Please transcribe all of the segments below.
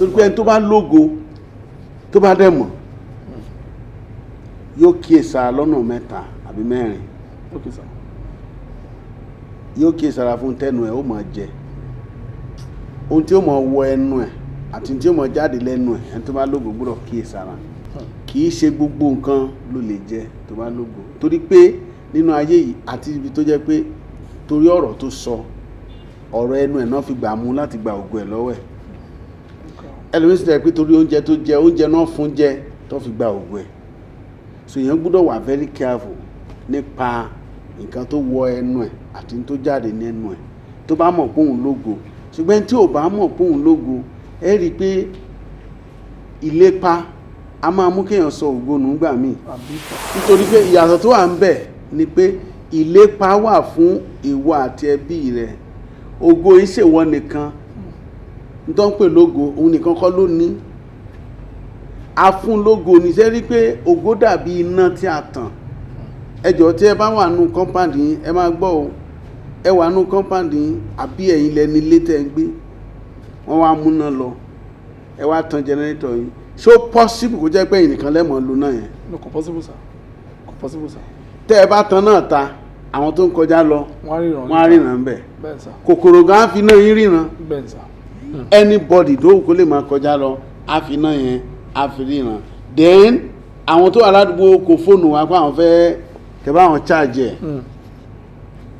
torí pé ẹni tó bá lógo tó bá dẹ̀ mọ̀ yóò kíyèsára lọ́nà mẹ́ta àbí mẹ́rin. Okay, sir. Yóò kíyèsára fún tẹnu ẹ̀ ó máa jẹ, ohun tí ó máa wọ ẹnu ẹ̀ àti tí ó máa jáde lẹ́nu ẹ̀, ẹni tó bá lógo gbọ́dọ̀ kíyèsára. Kì í ṣe gbogbo nǹkan ló lè jẹ tó bá lógo, torí pé nínú ayé yìí àti ibi tó jẹ́ pé torí ọ̀rọ̀ tó sọ, ọ̀rọ̀ ẹnu ẹ̀ náà fi gbà mú láti gba ògo ẹ̀ lọ́wọ́ ẹ̀. Ẹlòmíín sì tẹ̀ pé torí oúnjẹ tó jẹ, oúnjẹ náà fún jẹ tó fi gba ògo ẹ̀. So èèyàn gbọ́dọ̀ wà very careful nípa nǹkan tó wọ ẹnu ẹ̀ àti tó jáde nínú ẹ̀ tó bá mọ̀ pé òun lógo. Ṣùgbọ́n tí ò bá mọ̀ pé òun lógo, ẹ rí i pé ìlépa a máa mú kéèyàn sọ ògo nù gbà míì. Nítorí pé ìyàtọ̀ tó wà ń bẹ̀ ni pé ìlépa wà fún ìwọ àti ẹbí rẹ. Ògo ìṣèwọ nìkan tó ń pè lógo, òun nìkan kọ́ ló ní. A fún lógo ní ṣe rí pé ògo dàbí iná tí a tàn. Ẹ jọ̀ọ́ tí ẹ bá wà nù compound yín, ẹ máa gbọ́ o, ẹ wà nù compound yín àbí ẹ̀yin lẹni ilé tẹ́ ń gbé, wọ́n wá múná lọ, ẹ wá tan generator yín. So possible kó jẹ́ pé ẹ̀yin nìkan lẹ́mọ̀ lò náà yẹn? No, kò possible, sir. Kò possible, sir. Tẹ́ ẹ bá tan náà ta, àwọn tó ń kọjá lọ wọ́n á ríran bẹ̀. Bẹ́ẹ̀ sir. Kòkòrò gan á fi náà yín ríran. Bẹ́ẹ̀ sir. Anybody tó kó lè máa kọjá lọ á fi náà yẹn á fi ríran. Then àwọn tó wà ládùúgbò kò fóònù wá pé àwọn fẹ́ kẹ́ bá wọn charge ẹ̀.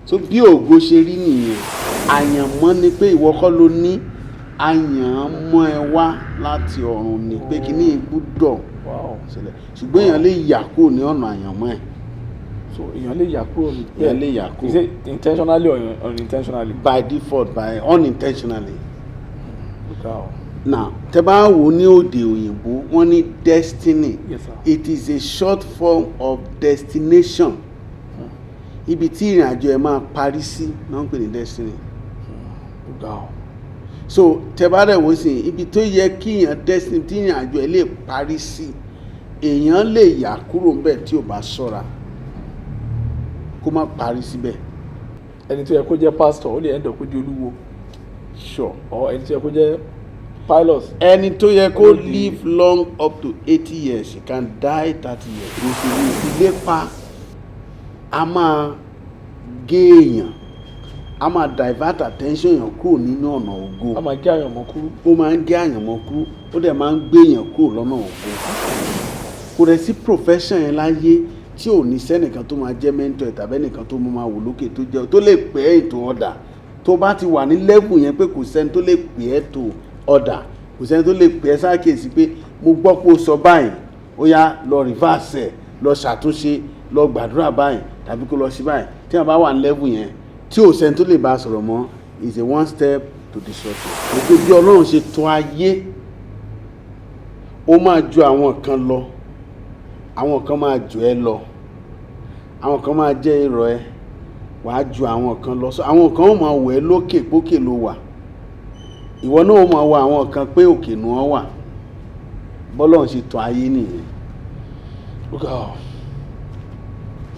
So bí ògo ṣe rí nìyẹn, àyànmọ́ ni pé ìwọ kọ́ ló ní, àyànmọ́ ẹ wá láti ọ̀run ni pé kí ní gbúdọ̀ ṣẹlẹ̀, ṣùgbọ́n èèyàn lè yà kúrò ní ọ̀nà àyànmọ́ ẹ̀. So èèyàn lè yà kúrò ní. Èèyàn lè yà kúrò. Is it intentionally or unintentionally? By default, by unintentionally. Wow. Now tẹ́ bá wò ní òde òyìnbó wọ́n ní destiny. Yes, sir. It is a short form of destination. Ibi tí ìrìn àjò ẹ máa parí sí náà ń pè ní destiny. Wow. So tẹ́ bá rẹ̀ wò sí ibi tó yẹ kí èèyàn destiny tí ìrìn àjò ẹ lè parí sí, èèyàn lè yà kúrò ńbẹ̀ tí ò bá ṣọ́ra kó má parí síbẹ̀. Ẹni tó yẹ kó jẹ́ pastor ó lè end up kó di olúwo. Sure. Or ẹni tó yẹ kó jẹ́ pilot. Ẹni tó yẹ kó live long up to 80 years, he can die 30 years. Òṣèlú ìlépa a máa gé èèyàn, a máa divert attention èèyàn kúrò nínú ọ̀nà ògo. A máa gé àyànmọ́ kúrú. Ó máa ń gé àyànmọ́ kúrú, ó dẹ̀ máa ń gbé èèyàn kúrò lọ́nà ògo. Kò rẹ̀ sí profession yẹn láyé tí ò ní sẹ́nìkan tó máa jẹ́ mentor tàbí ẹnìkan tó máa wò lókè tó jẹ́ tó lè pè é ètò ọ̀dà. Tó bá ti wà ní level yẹn pé kò sẹ́ni tó lè pè é ètò ọ̀dà, kò sẹ́ni tó lè pè é sákèsí pé mo gbọ́ pé ó sọ báyìí, ó yá lọ reverse ẹ̀, lọ ṣàtúnṣe, lọ gbàdúrà báyìí tàbí kó lọ sí báyìí. Tí wọ́n bá wà ní level yẹn tí ò sẹ́ni tó lè bá a sọ̀rọ̀ mọ́, is a one step to destruction. Ètò bí Ọlọ́run ṣe tọ́ ayé, ó máa ju àwọn kan lọ, àwọn kan máa jù ẹ́ lọ, àwọn kan máa jẹ́ èrò ẹ, wàá ju àwọn kan lọ. So àwọn kan ó máa wọ̀ ẹ́ lókè pókè ló wà, ìwọ náà ó máa wọ àwọn kan pé òkè nù ọ́ wà. Bọ́lọ́run ṣe tọ́ ayé nìyẹn.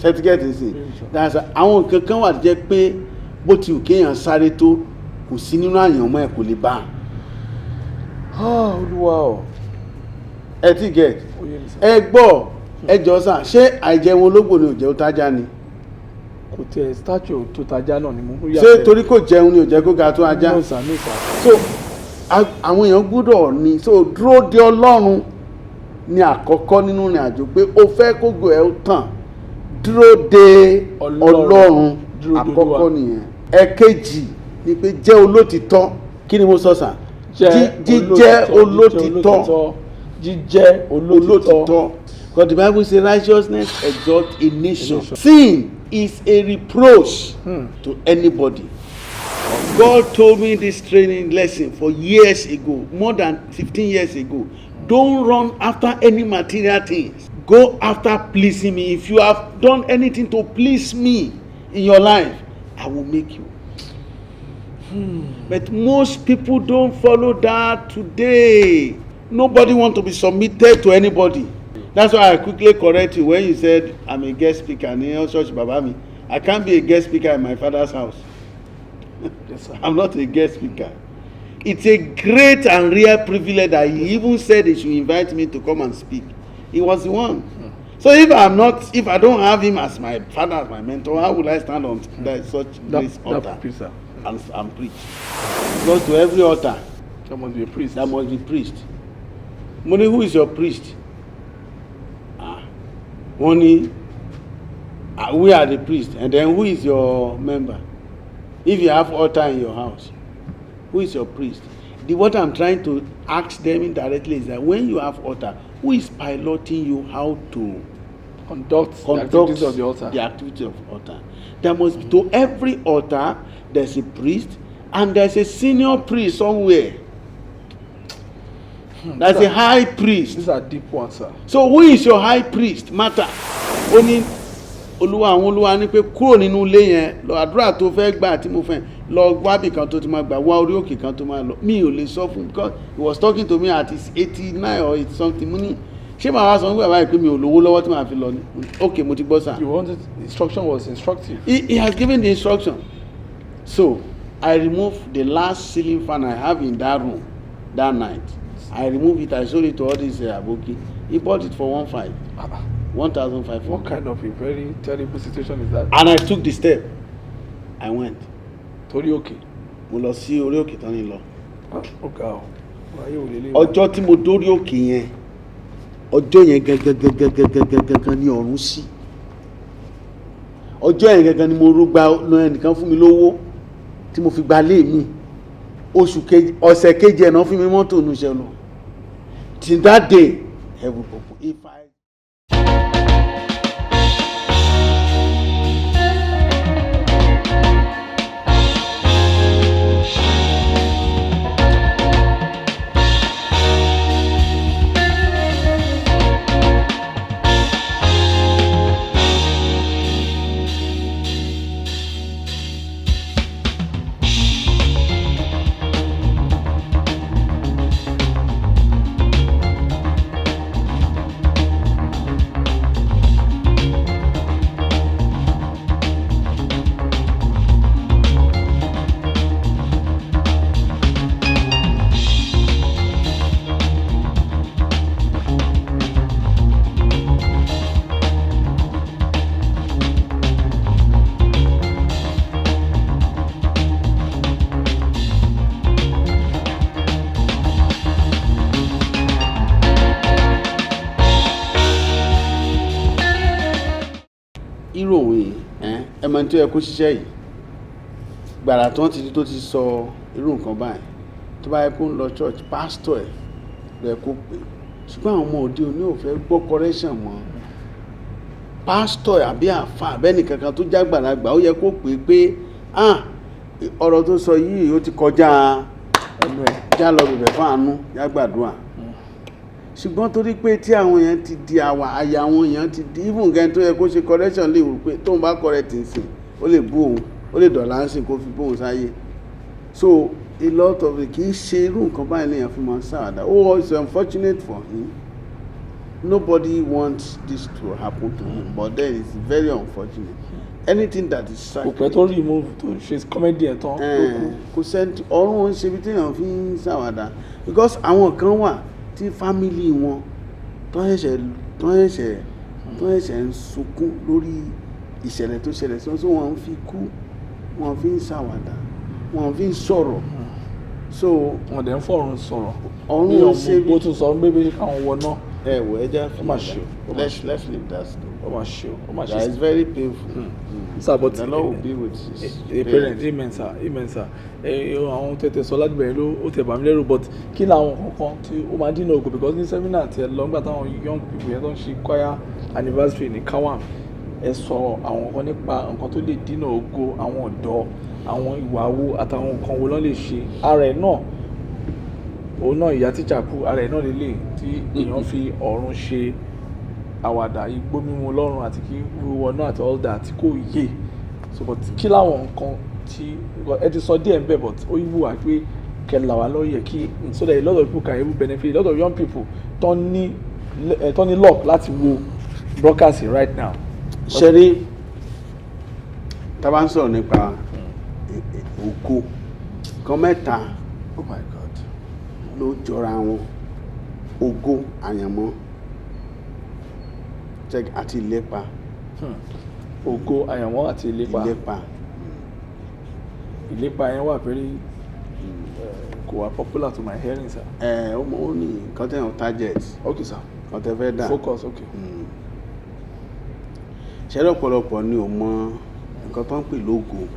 Certificate sí àwọn nǹkan kan wà jẹ́ pé bó ti ò kéèyàn sáré tó kò sí nínú àyànmọ́ ẹ̀ kò lè bá. Olúwa o. Ẹ ti get ẹ gbọ́ ẹ jọ sà, ṣé àìjẹun ológbò ni ò jẹ́ ó tájá ni? Kò tẹ statue tó tajá náà ni mo rí. Ṣé torí kò jẹun ni ò jẹ́ kó ga tó ajá? No sir, no sir. So àwọn èèyàn gbọ́dọ̀ ní, so dúró de Ọlọ́run ní àkọ́kọ́ nínú ìrìn àjò pé ó fẹ́ kógo ẹ̀ ó tàn, dúró de Ọlọ́run àkọ́kọ́ nìyẹn. Ẹ̀kejì ni pé jẹ́ olótìtọ́. Kí ni mo sọ sà? Jíjẹ́ olótìtọ́. Jíjẹ́ olótìtọ́. Because the Bible says righteousness exalts a nation. Sin is a reproach to anybody. God told me this training lesson for years ago, more than 15 years ago. Don't run after any material things. Go after pleasing me. If you have done anything to please me in your life, I will make you. But most people don't follow that today. Nobody wants to be submitted to anybody. That's why I quickly correct you when you said I'm a guest speaker in your church, Babami. I can't be a guest speaker in my father's house. Yes, sir. I'm not a guest speaker. It's a great and rare privilege that he even said he should invite me to come and speak. He was the one. So if I don't have him as my father, as my mentor, how would I stand on such this altar and preach? Because to every altar, there must be a priest. There must be priest. Money, who is your priest? Money, we are the priest. And then who is your member? If you have altar in your house, who is your priest? What I'm trying to ask them indirectly is that when you have altar, who is piloting you how to conduct the activities of the altar? The activity of altar. There must be, to every altar, there's a priest, and there's a senior priest somewhere. There's a high priest. These are deep ones, sir. So who is your high priest? Matter. Only Olúwa ní pé kúrò nínú ilé yẹn lọ àdúrà tó fẹ́ gbà tí mo fẹ́ lọ wábì kan tó ti máa gbà wá orí òkè kan tó máa lọ mi ò lè sọ fún because he was talking to me at his 89 or 80 something mo ní ṣé màá wá sọ nígbà báyìí pé mi ò lówó lọ́wọ́ tí màá fi lọ ní okay mo ti gbọ́ sà. You wanted instruction was instructive. He has given the instruction. So I removed the last ceiling fan I have in that room that night. I removed it. I sold it to all these aboki. He bought it for 1,500. What kind of a very terrible situation is that? And I took the step. I went. Torí òkè. Mo lọ sí orí òkè tán ni lọ. Okay o. Ayé ò lè lè. Ọjọ́ tí mo dórí òkè yẹn, ọjọ́ yẹn gangan ni ọ̀run sí. Ọjọ́ yẹn gangan ni mo rúgba lọ ẹnìkan fún mi lówó tí mo fi gba lé mi. Ọ̀sẹ̀ kejì ẹ̀ náà fún mi mọ́tò nu iṣẹ́ lọ. Till that day, heaven purpose. If I ẹmọ tó yẹ kó ṣiṣẹ́ yìí gbàrà tó ti sọ irú nǹkan báyìí tó bá yẹ kó ń lọ church pastor ẹ̀ lọ yẹ kó pè ṣùgbọ́n àwọn ọmọ òde òní ò fẹ́ gbọ́ correction mọ́ pastor àbí àfa àbẹ́ni kankan tó jágbàlagbà ó yẹ kó pè ọ̀rọ̀ tó sọ yìí ó ti kọjá ẹnu ẹ̀ já lọ bẹ̀bẹ̀ fún àánú jágbàdúrà ṣùgbọ́n torí pé tí àwọn èèyàn ti di àyà àwọn èèyàn ti di even gan tó yẹ kó ṣe correction lè wò pé tóun bá correct nsìn ó lè bú òun ó lè dọ̀là nsìn kó fi bóun sáyé so a lot of it kì í ṣe irú nǹkan báyìí lèèyàn fi máa ń sáwàdà it's unfortunate for him nobody wants this to happen to him but then it's very unfortunate anything that is sacred. kò pẹ́ tó remove tó ṣe comedy ẹ̀ tán. kò sẹ́ni ọ̀run ń ṣe bí téèyàn fi ń sáwàdà because àwọn kan wà tí fámìlì wọn tó ẹ̀ṣẹ̀ ń sunkún lórí ìṣẹ̀lẹ̀ tó ṣẹlẹ̀ sí wọn so wọ́n fi kú wọ́n fi ń ṣàwàdà wọ́n fi ń sọ̀rọ̀ so wọ́n dẹ̀ ń fọ̀rùn sọ̀rọ̀ ọ̀run ṣe bí ó tún sọ bébí káwọn wọ náà. ẹja ó mà ṣe let's leave that story. ó mà ṣe that is very painful. sir but the Lord will be with his parents amen sir àwọn tètè sọ láti bẹ̀rẹ̀ ló ó tẹ̀ bá mi lẹ́rù but kí làwọn kankan tí ó máa dínà ogun because ní seminar tí ẹ lọ nígbà táwọn young people yẹn tó ń ṣe choir anniversary ní CAWERM ẹ sọ àwọn kan nípa nǹkan tó lè dínà ogo àwọn ọ̀dọ́ àwọn ìwà wo àtàwọn nǹkan wo ló lè ṣe ara ẹ̀ náà òun náà ìyá tíjà kú ara ẹ̀ náà lélẹ̀ tí èèyàn fi ọ̀run ṣe àwàdà igbó mímu lọ́rùn àti kí wíwọ náà àti all that kò yé so but kí láwọn nǹkan tí ẹ ti sọ díẹ̀ ń bẹ̀ but ó yíwú wá pé kẹlà wà lọ́yẹ̀ kí so that a lot of people can even benefit a lot of young people tó ní luck láti wo broadcast right now. ṣẹ́rí tá bá ń sọ̀rọ̀ nípa ògo kan mẹ́ta ló jọra wọn. Ògo àyànmọ́ àti ìlépa. Ògo àyànmọ́ àti ìlépa. Ìlépa yẹn wà very kò wà popular to my hearing, sir. Ó ní nǹkan tẹ́ ẹ̀ target. Okay, sir. Nǹkan tẹ́ fẹ́ dà. Focus, okay. Ṣẹ́rẹ́ ọ̀pọ̀lọpọ̀ ni ò mọ nǹkan tó ń pè lógo.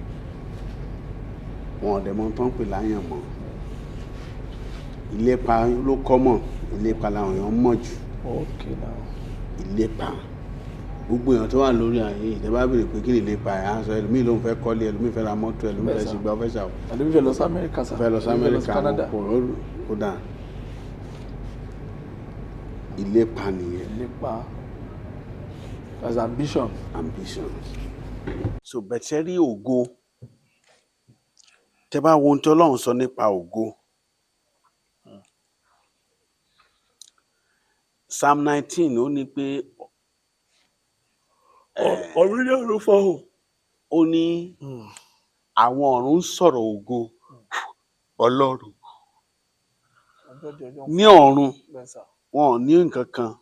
Wọn ò dẹ̀ mọ̀ tó ń pè láyànmọ́. Ìlépa ló common. Ìlépa làwọn èèyàn mọ̀ jù. Okay, now. Ìlépa. Gbogbo èèyàn tó wà lórí ayé ìjọba béèrè pé kí ni ìlépa ẹ̀ á sọ ẹlòmíì ló ń fẹ́ kọ́lé, ẹlòmíì fẹ́ ra mọ́tò, ẹlòmíì fẹ́ ṣùgbọ́n fẹ́ ṣàwọ̀. Ẹlòmíì fẹ́ lọ sí Amẹ́ríkà, sir. Fẹ́ lọ sí Amẹ́ríkà, kò dà. Ìlépa nìyẹn. Ìlépa as ambition. So bẹ̀tẹ̀ rí ògo. Tẹ́ bá wo ohun tí Ọlọ́run sọ nípa ògo. Psalm 19 ó ní pé Ọ̀rọ̀ ló fọ́. Ó ní àwọn ọ̀run ń sọ̀rọ̀ ògo Ọlọ́run. Ní ọ̀run wọn ò ní nǹkan kan.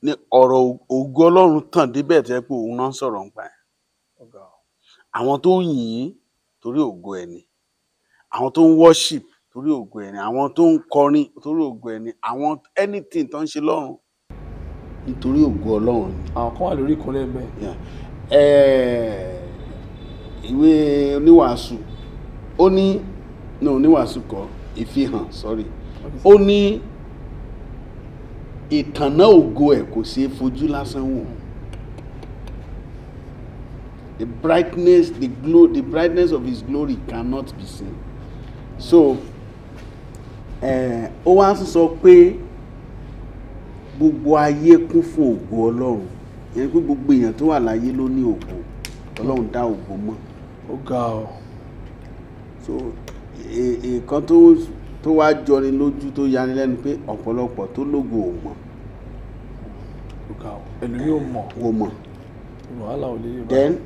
Ní ọ̀rọ̀ ògo Ọlọ́run tàn débẹ̀ tẹ́ pé òun náà ń sọ̀rọ̀ nípa ẹ̀. Àwọn tó ń yìn torí ògo ẹ̀ ni. Àwọn tó ń worship torí ògo ẹ̀ ni. Àwọn tó ń kọrin torí ògo ẹ̀ ni. Àwọn anything tó ń ṣe lọ́run nítorí ògo Ọlọ́run ni. Àwọn kan wà lórí ìkúnlẹ̀ bẹ́ẹ̀. Ìwé oníwàásù ó ní oníwàásù kọ́ ìfihàn sorry. Ó ní ìtànná ògo ẹ̀ kò ṣeé fojú lásán wò. The brightness of his glory cannot be seen. So ó wá sọ pé gbogbo ayé kún fún ògo Ọlọ́run. Yẹn pé gbogbo èèyàn tó wà láyé ló ní ògo. Ọlọ́run dá ògo mọ́. Ó ga ọ. So nǹkan tó wá jọni lójú tó yani lẹ́nu pé ọ̀pọ̀lọpọ̀ tó lógo ò mọ̀. Ó ga ọ. Ẹlòmíì ò mọ̀. Ó mọ̀. Wàhálà ò lè yé bá. Then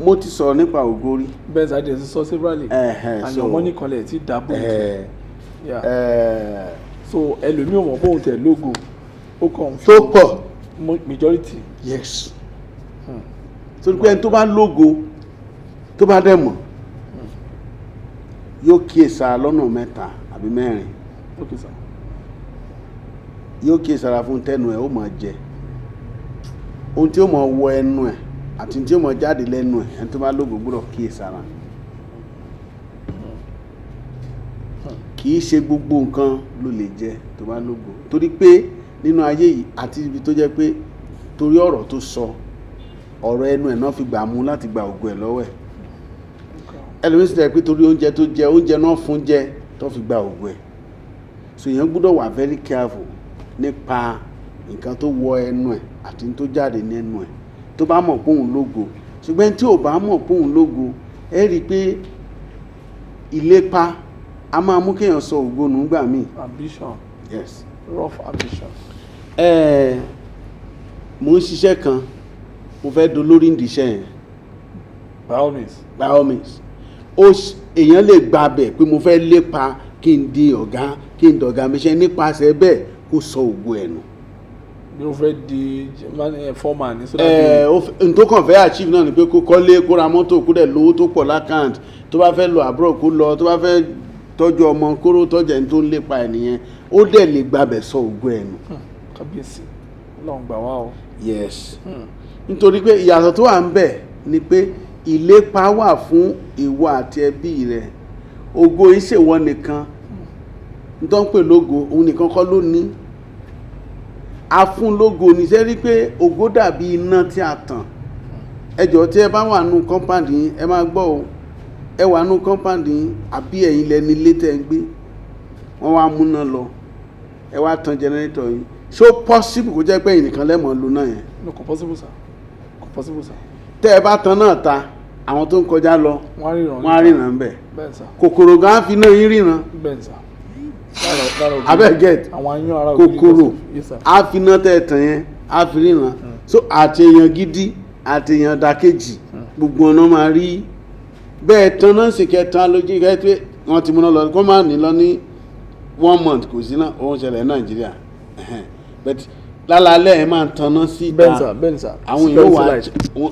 mo ti sọ̀rọ̀ nípa ògo rí. Bẹ́ẹ̀ sáde ti sọ severally. Àyàn ọmọ nìkan lẹ̀ ti dábò. So ẹlòmíì ò mọ̀ bóun tẹ̀ lógo. Ó kàn tó pọ̀. Majority. Yes. Torí pé ẹni tó bá lógo tó bá dẹ̀ mọ̀ yóò kíyèsára lọ́nà 3 àbí 4. Okay, sir. Yóò kíyèsára fún tẹ́nu ẹ̀ ó máa jẹ. Ohun tí ó máa wọ ẹnu ẹ̀ àti tí ó máa jáde lẹ́nu ẹ̀ ẹni tó bá lógo gbọ́dọ̀ kíyèsára. Kì í ṣe gbogbo nǹkan ló lè jẹ tó bá lógo. Torí pé nínú ayé yìí àti ibi tó jẹ́ pé torí ọ̀rọ̀ tó sọ ọ̀rọ̀ ẹnu ẹ̀ náà fi gbà mú láti gba ògo ẹ̀ lọ́wọ́ ẹ̀. Ẹlòmíì sì tẹ̀ pé torí oúnjẹ tó jẹ oúnjẹ náà fún jẹ tó fi gba ògo ẹ̀. So èèyàn gbọ́dọ̀ wà very careful nípa nǹkan tó wọ ẹnu ẹ̀ àti tó jáde nínú ẹ̀ tó bá mọ̀ pé òun lógo. Ṣùgbọ́n tí ò bá mọ̀ pé òun lógo ẹ rí i pé ìlépa a máa mú kéèyàn sọ ògo nù gbà míì. Ambition. Yes. Rough ambition. Mo ń ṣiṣẹ́ kan mo fẹ́ dolórí ìdí iṣẹ́ yẹn. By all means. By all means. Èèyàn lè gba bẹ̀ pé mo fẹ́ lépa kí n di ọ̀gá kí n dọ̀gá mi ṣe nípasẹ̀ bẹ́ẹ̀ kó sọ ògo ẹ̀ nù. Bí o fẹ́ di foreman ní sódà bí. N tó kàn fẹ́ achieve náà ni pé kó kọ́lé kó ra mọ́tò kó dẹ̀ lówó tó pọ̀ lákàntì tó bá fẹ́ lọ abroad kó lọ tó bá fẹ́ tọ́jú ọmọ kóró tọ́jú ẹni tó ń lépa ẹ̀ nìyẹn ó dẹ̀ lè gba bẹ̀ sọ ògo ẹ̀ nù. Kábíyèsí Ọlọ́run gbà wá o. Yes. Nítorí pé ìyàtọ̀ tó wà ń bẹ̀ ni pé ìlépa wà fún ìwọ àti ẹbí rẹ. Ògo ìṣèwọ nìkan tó ń pè lógo òun nìkan kọ́ ló ní. A fún lógo ní sẹ́rí pé ògo dàbí iná tí a tàn. Ẹ jọ̀ọ́ tí ẹ bá wà nù compound yín ẹ máa gbọ́ o. Ẹ wà nù compound yín àbí ẹ̀yin lẹni ilé tẹ́ ń gbé. Wọ́n wá múná lọ. Ẹ wá tan generator yín. So possible kó jẹ́ pé ẹ̀yin nìkan lẹ́mọ̀ lò náà yẹn. No, kò possible sir. Kò possible sir. Tẹ́ ẹ bá tan náà ta àwọn tó ń kọjá lọ wọ́n á ríran bẹ́ẹ̀. Bẹ́ẹ̀ sir. Kòkòrò gan á fi náà yín ríran. Bẹ́ẹ̀ sir. Abẹ́ get kòkòrò á fi náà tẹ́ ẹ tàn yẹn á fi ríran. So àti èèyàn gidi àti èèyàn dàkejì gbogbo ọ̀nà máa rí bẹ́ẹ̀ tan náà sì kẹta lójú kẹ́ pé wọ́n ti múná lọ kó má ní lọ ní 1 month kò sí náà òun ṣẹlẹ̀ ní Nàìjíríà but lálálẹ́ ẹ̀ máa ń tanná sí ìta àwọn yóò wá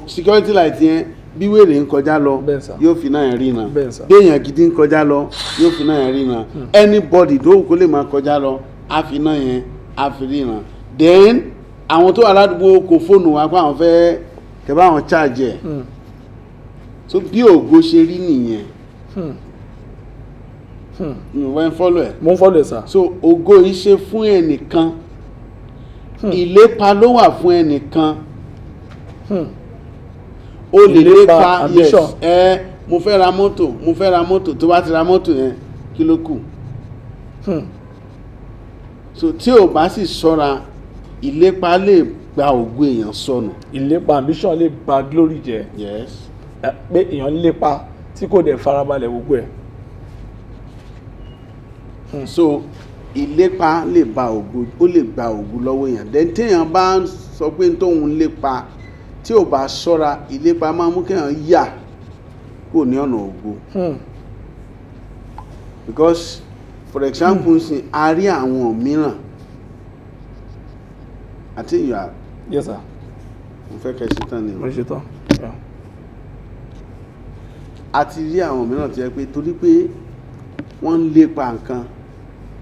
security light yẹn bí wèrè ń kọjá lọ yóò fi náà yẹn rí iná bí èèyàn gidi ń kọjá lọ yóò fi náà yẹn rí iná anybody tó kó lè máa kọjá lọ á fi náà yẹn á fi rí iná then àwọn tó wà ládùúgbò kò fóònù wá pé àwọn fẹ́ kẹ́ bá àwọn charge ẹ̀ so bí ògo ṣe rí nìyẹn wọ́n follow ẹ̀. mo ń follow ẹ̀ sir. so ògo yìí ṣe fún ẹnìkan ìlépa ló wà fún ẹnìkan o lè lépa yes mo fẹ́ ra mọ́tò tó bá ti ra mọ́tò yẹn kí ló kù so tí o bá sì ṣọ́ra ìlépa lè gba ògo èèyàn sọnù. ìlépa ambition lè bà glory jẹ́. yes. pé èèyàn lépa tí kò dẹ̀ farabalẹ̀ gbogbo ẹ̀. so ìlépa lè ba ògo ó lè gba ògo lọ́wọ́ èèyàn then téèyàn bá ń sọ pé tóun lépa tí ò bá ṣọ́ra ìlépa máa mú kéèyàn yà kò ní ọ̀nà ògo because for example sin a rí àwọn mìíràn àti ìyá. yes sir. mo fẹ́ kẹ́ ṣe tán ni. mo ṣe tán. a ti rí àwọn mìíràn tí yẹ pé torí pé wọ́n ń lépa nǹkan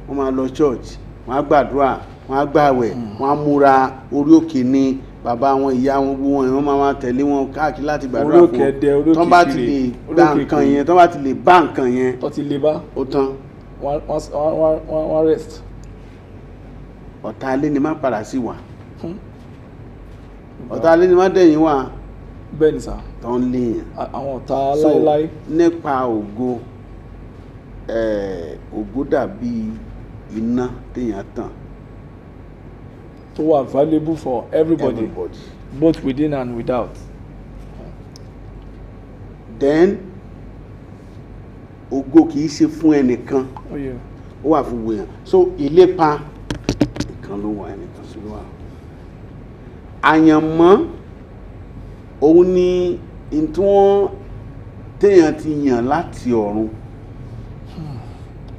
wọ́n máa lọ church wọ́n á gbàdúrà wọ́n á gbààwẹ̀ wọ́n á múra orí òkè ní bàbá wọn ìyá wọn gbogbo wọn wọ́n máa tẹ̀lé wọn káàkiri láti gbàdúrà fún wọn tán bá ti lè gba nǹkan yẹn tán bá ti lè bá nǹkan yẹn ó ti lè bá ó tán wọ́n rest. ọ̀tá alẹ́ ni má padà sí wa ọ̀tá alẹ́ ni má dẹ̀yìn wa bẹ́ẹ̀ ni sà tó ń léèyàn àwọn ọ̀tá láéláé. nípa ògo ògo dàbí iná téèyàn tàn tó wà valuable for everybody both within and without. then ògo kì í ṣe fún ẹnìkan ó wà fún gbogbo èèyàn so ìlépa nìkan ló wà ẹnìkan sí ló wà àyànmọ́ òun ni ìtún téèyàn ti yàn láti ọ̀run.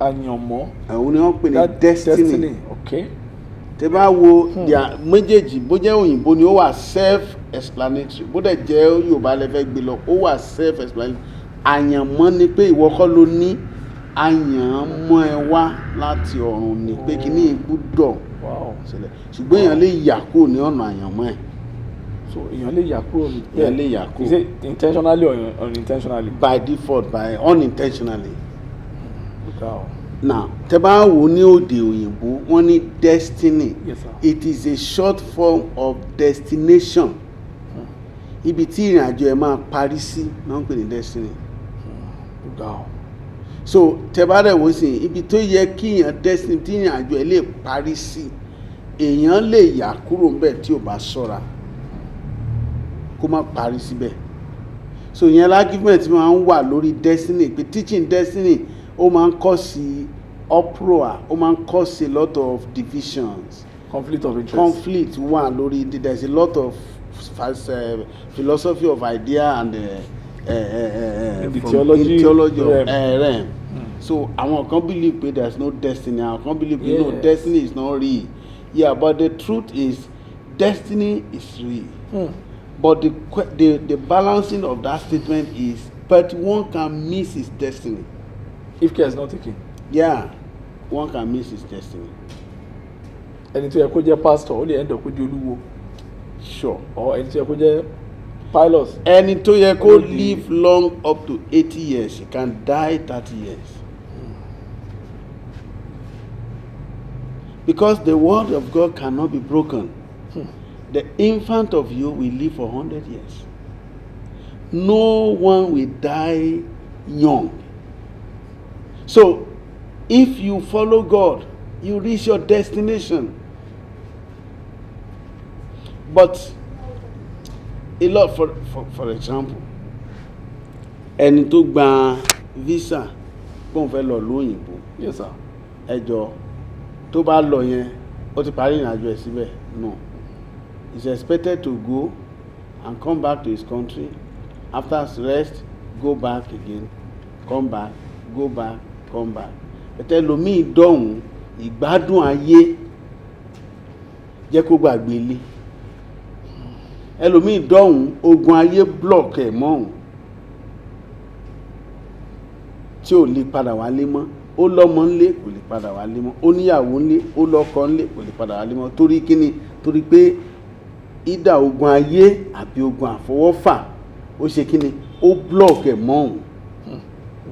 àyànmọ́ òun ni wọ́n pè ní destiny. okay. tẹ́ bá wo méjèèjì bó jẹ́ òyìnbó ni ó wà self-explanatory bó dẹ̀ jẹ́ Yorùbá lẹ fẹ́ gbé lọ ó wà self-explanatory. àyànmọ́ ni pé ìwọ kọ́ ló ní àyànmọ́ ẹ wá láti ọ̀run ni pé kí ní gbúdọ̀ ṣẹlẹ̀ ṣùgbọ́n èèyàn lè yà kúrò ní ọ̀nà àyànmọ́ ẹ̀. so èèyàn lè yà kúrò ní. èèyàn lè yà kúrò. is it intentionally or unintentionally. by default by unintentionally. Wow. now tẹ́ bá wò ní òde òyìnbó wọ́n ní destiny. Yes, sir. It is a short form of destination. Ibi tí ìrìn àjò ẹ̀ máa parí sí náà ń pè ní destiny. Wow. so tẹ́ bá rẹ̀ wò sí ibi tó yẹ kí èèyàn destiny tí ìrìn àjò ẹ̀ lè parí sí èèyàn lè yà kúrò ńbẹ̀ tí ò bá ṣọ́ra kó má parí síbẹ̀. so ìyẹn argument máa ń wà lórí destiny pé teaching destiny ó máa ń cause uproar ó máa ń cause a lot of divisions. conflict of interest. conflict wà lórí there's a lot of philosophy of idea and the theology of realm. so àwọn kan believe pé there's no destiny àwọn kan believe pé no destiny is not real. Yeah, but the truth is destiny is real. But the balancing of that statement is but one can miss his destiny if care is not taken. Yeah, one can miss his destiny. ẹni tó yẹ kó jẹ́ pastor ó lè end up kó jẹ́ olúwo. Sure. or ẹni tó yẹ kó jẹ́ pilot. ẹni tó yẹ kó live long up to 80 years he can die 30 years. Because the word of God cannot be broken. The infant of you will live for 100 years. No one will die young. So, if you follow God, you reach your destination. But a lot, for example, ẹni tó gba visa kó n fẹ́ lọ lóyìnbó. Yes, sir. Ẹjọ́ tó bá lọ yẹn ó ti parí ìrìnàjò ẹ̀ síbẹ̀. No. He's expected to go and come back to his country. After rest, go back again. Come back, go back, come back. Bẹ̀tẹ̀ ẹlòmíì dọ̀hún ìgbádùn ayé jẹ́ kó gbàgbé ilé. Ẹlòmíì dọ̀hún ogun ayé block ẹ̀ mọ́hún tí ò lè padà wálé mọ́. Ó lọ́mọ ńlé kò lè padà wálé mọ́. Ó níyàwó ńlé, ó lọ́kọ ńlé kò lè padà wálé mọ́. Torí kíni? Torí pé ìdá ogun ayé àbí ogun àfọwọ́fà ó ṣe kíni? Ó block ẹ̀ mọ́hún.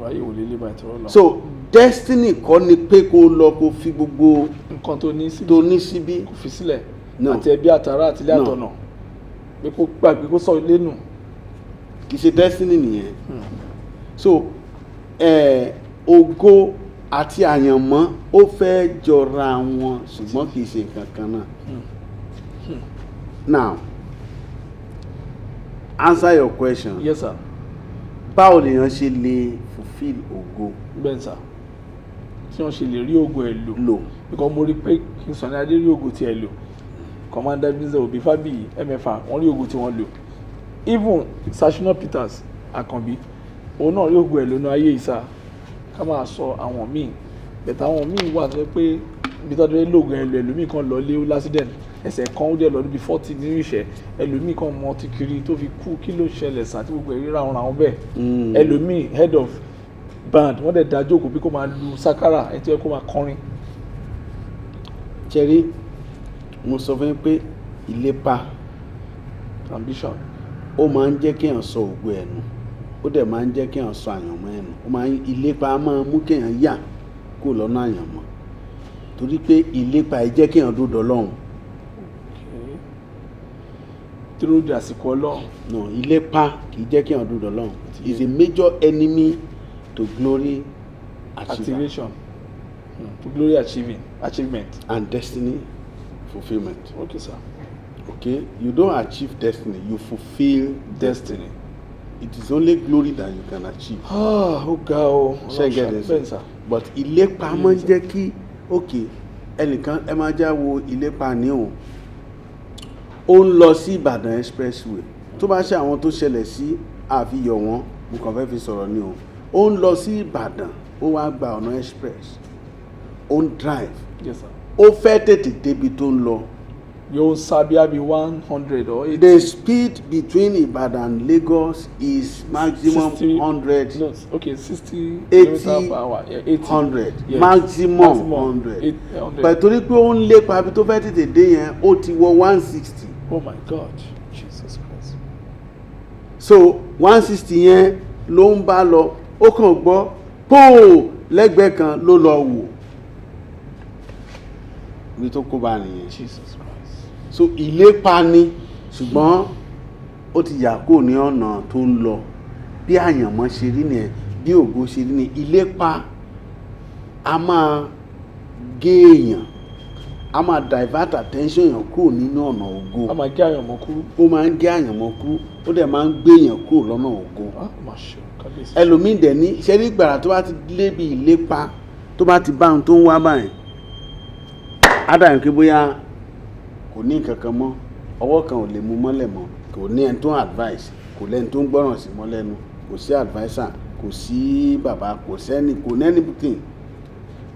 Wáyé ò lè lé bá ìtọ́rọ̀ lọ. So destiny kọ́ ni pé kó lọ kó fi gbogbo nǹkan tó ní síbí kò fi sílẹ̀ No. àti ẹbí àtàrà àti ilé àtọ̀nà pé kó gbàgbé kó sọ ilé nù. kì í ṣe destiny nìyẹn. So ògo àti àyànmọ́ ó fẹ́ jọra wọn ṣùgbọ́n kì í ṣe nǹkan kan náà. Now answer your question. Yes sir. Báwo lèèyàn ṣe lè fulfil ògo? Bẹ́ẹ̀ sà tí wọ́n ṣe lè rí ògo ẹ̀ lò. Because mo rí pé kí n sọ ní adé rí ògo tí ẹ lò. Commander Ebenezer Obi Fabiyi MFA wọ́n rí ògo tí wọ́n lò. Even Sashina Peters Akanbi òun náà rí ògo ẹ̀ lónà ayé ìsà ká máa sọ àwọn míì bẹ̀tẹ̀ àwọn míì wà tó yẹ pé ibi tó dé lóògùn ẹ̀ lò ẹlòmíì kan lọ lé lásìdẹ̀n ẹsẹ̀ kan ó dẹ̀ lọ níbi 40 nínú ìṣẹ́ ẹlòmíì kan mọ ti kiri tó fi kú kí ló ṣẹlẹ̀ sàn tí gbogbo ẹ̀ ríra ọ̀ràn àwọn bẹ́ẹ̀ ẹlòmíì head of band wọ́n dẹ̀ dájú òkú bí kò máa lu sakara ẹ̀ tó yẹ kó máa kọrin. Cherry mo sọ fún yín pé ìlépa ambition ó máa ń jẹ́ kéèyàn sọ ògo ẹ̀ nù ó dẹ̀ máa ń jẹ́ kéèyàn sọ àyànmọ́ ẹ̀ nù ó máa ń ìlépa máa mú kéèyàn yà kó lọ́nà àyànmọ́ torí pé ìlépa ẹ̀ jẹ́ kéèyàn dúdọ̀ lọ́hùn. dúró di àsìkò Ọlọ́run. No, ìlépa kì í jẹ́ kéèyàn dúdọ̀ lọ́hùn. Is a major enemy to glory activation. To glory achievement and destiny fulfillment. Okay sir. Okay, you don't achieve destiny, you fulfill destiny. It is only glory that you can achieve. Ó ga o. Ṣé get it? But ìlépa máa ń jẹ́ kí okay ẹnìkan ẹ máa já wo ìlépa ní o. Ó ń lọ sí Ìbàdàn expressway. Tó bá ṣe àwọn tó ṣẹlẹ̀ sí àfihàn wọn mo kàn fẹ́ fi sọ̀rọ̀ ní o. Ó ń lọ sí Ìbàdàn ó wá gba ọ̀nà express. Ó ń drive. Yes sir. Ó fẹ́ tètè débi tó ń lọ. Yóò sábíà bí 100 or 80. The speed between Ibadan and Lagos is maximum 60, 100. No, okay, 60 80, km per hour. Yeah, 80. 100. Yes. Maximum 100. But torí pé ó ń lépa bí tó fẹ́ tètè dé yẹn ó ti wọ 160. Oh my God, Jesus Christ. So 160 yẹn ló ń bá lọ ó kàn gbọ́ póò lẹ́gbẹ̀ẹ́ kan ló lọ wò. Ibi tó kó bá nìyẹn. Jesus Christ. So ìlépa ni ṣùgbọ́n ó ti yà kó ní ọ̀nà tó ń lọ bí àyànmọ́ ṣe rí nìyẹn bí ògo ṣe rí ni ìlépa a máa gé èèyàn a máa divert attention èèyàn kúrò nínú ọ̀nà ògo. A máa gé àyànmọ́ kúrú. Ó máa ń gé àyànmọ́ kúrú ó dẹ̀ máa ń gbé èèyàn kúrò lọ́nà ògo. Máa ṣe kábíyèsí. Ẹlòmíì dẹ̀ ní ṣẹ́rí gbàrà tó bá ti lébi ìlépa tó bá ti bá ohun tó ń wá báyìí á dàbí pé bóyá kò ní nǹkan kan mọ́ ọwọ́ kan ò lè mú mọ́lẹ̀ mọ́ kò ní ẹni tó ń advice kò lẹ́ni tó ń gbọ́ràn sí mọ́ lẹ́nu kò sí adviser kò sí bàbá kò sẹ́ni kò ní anything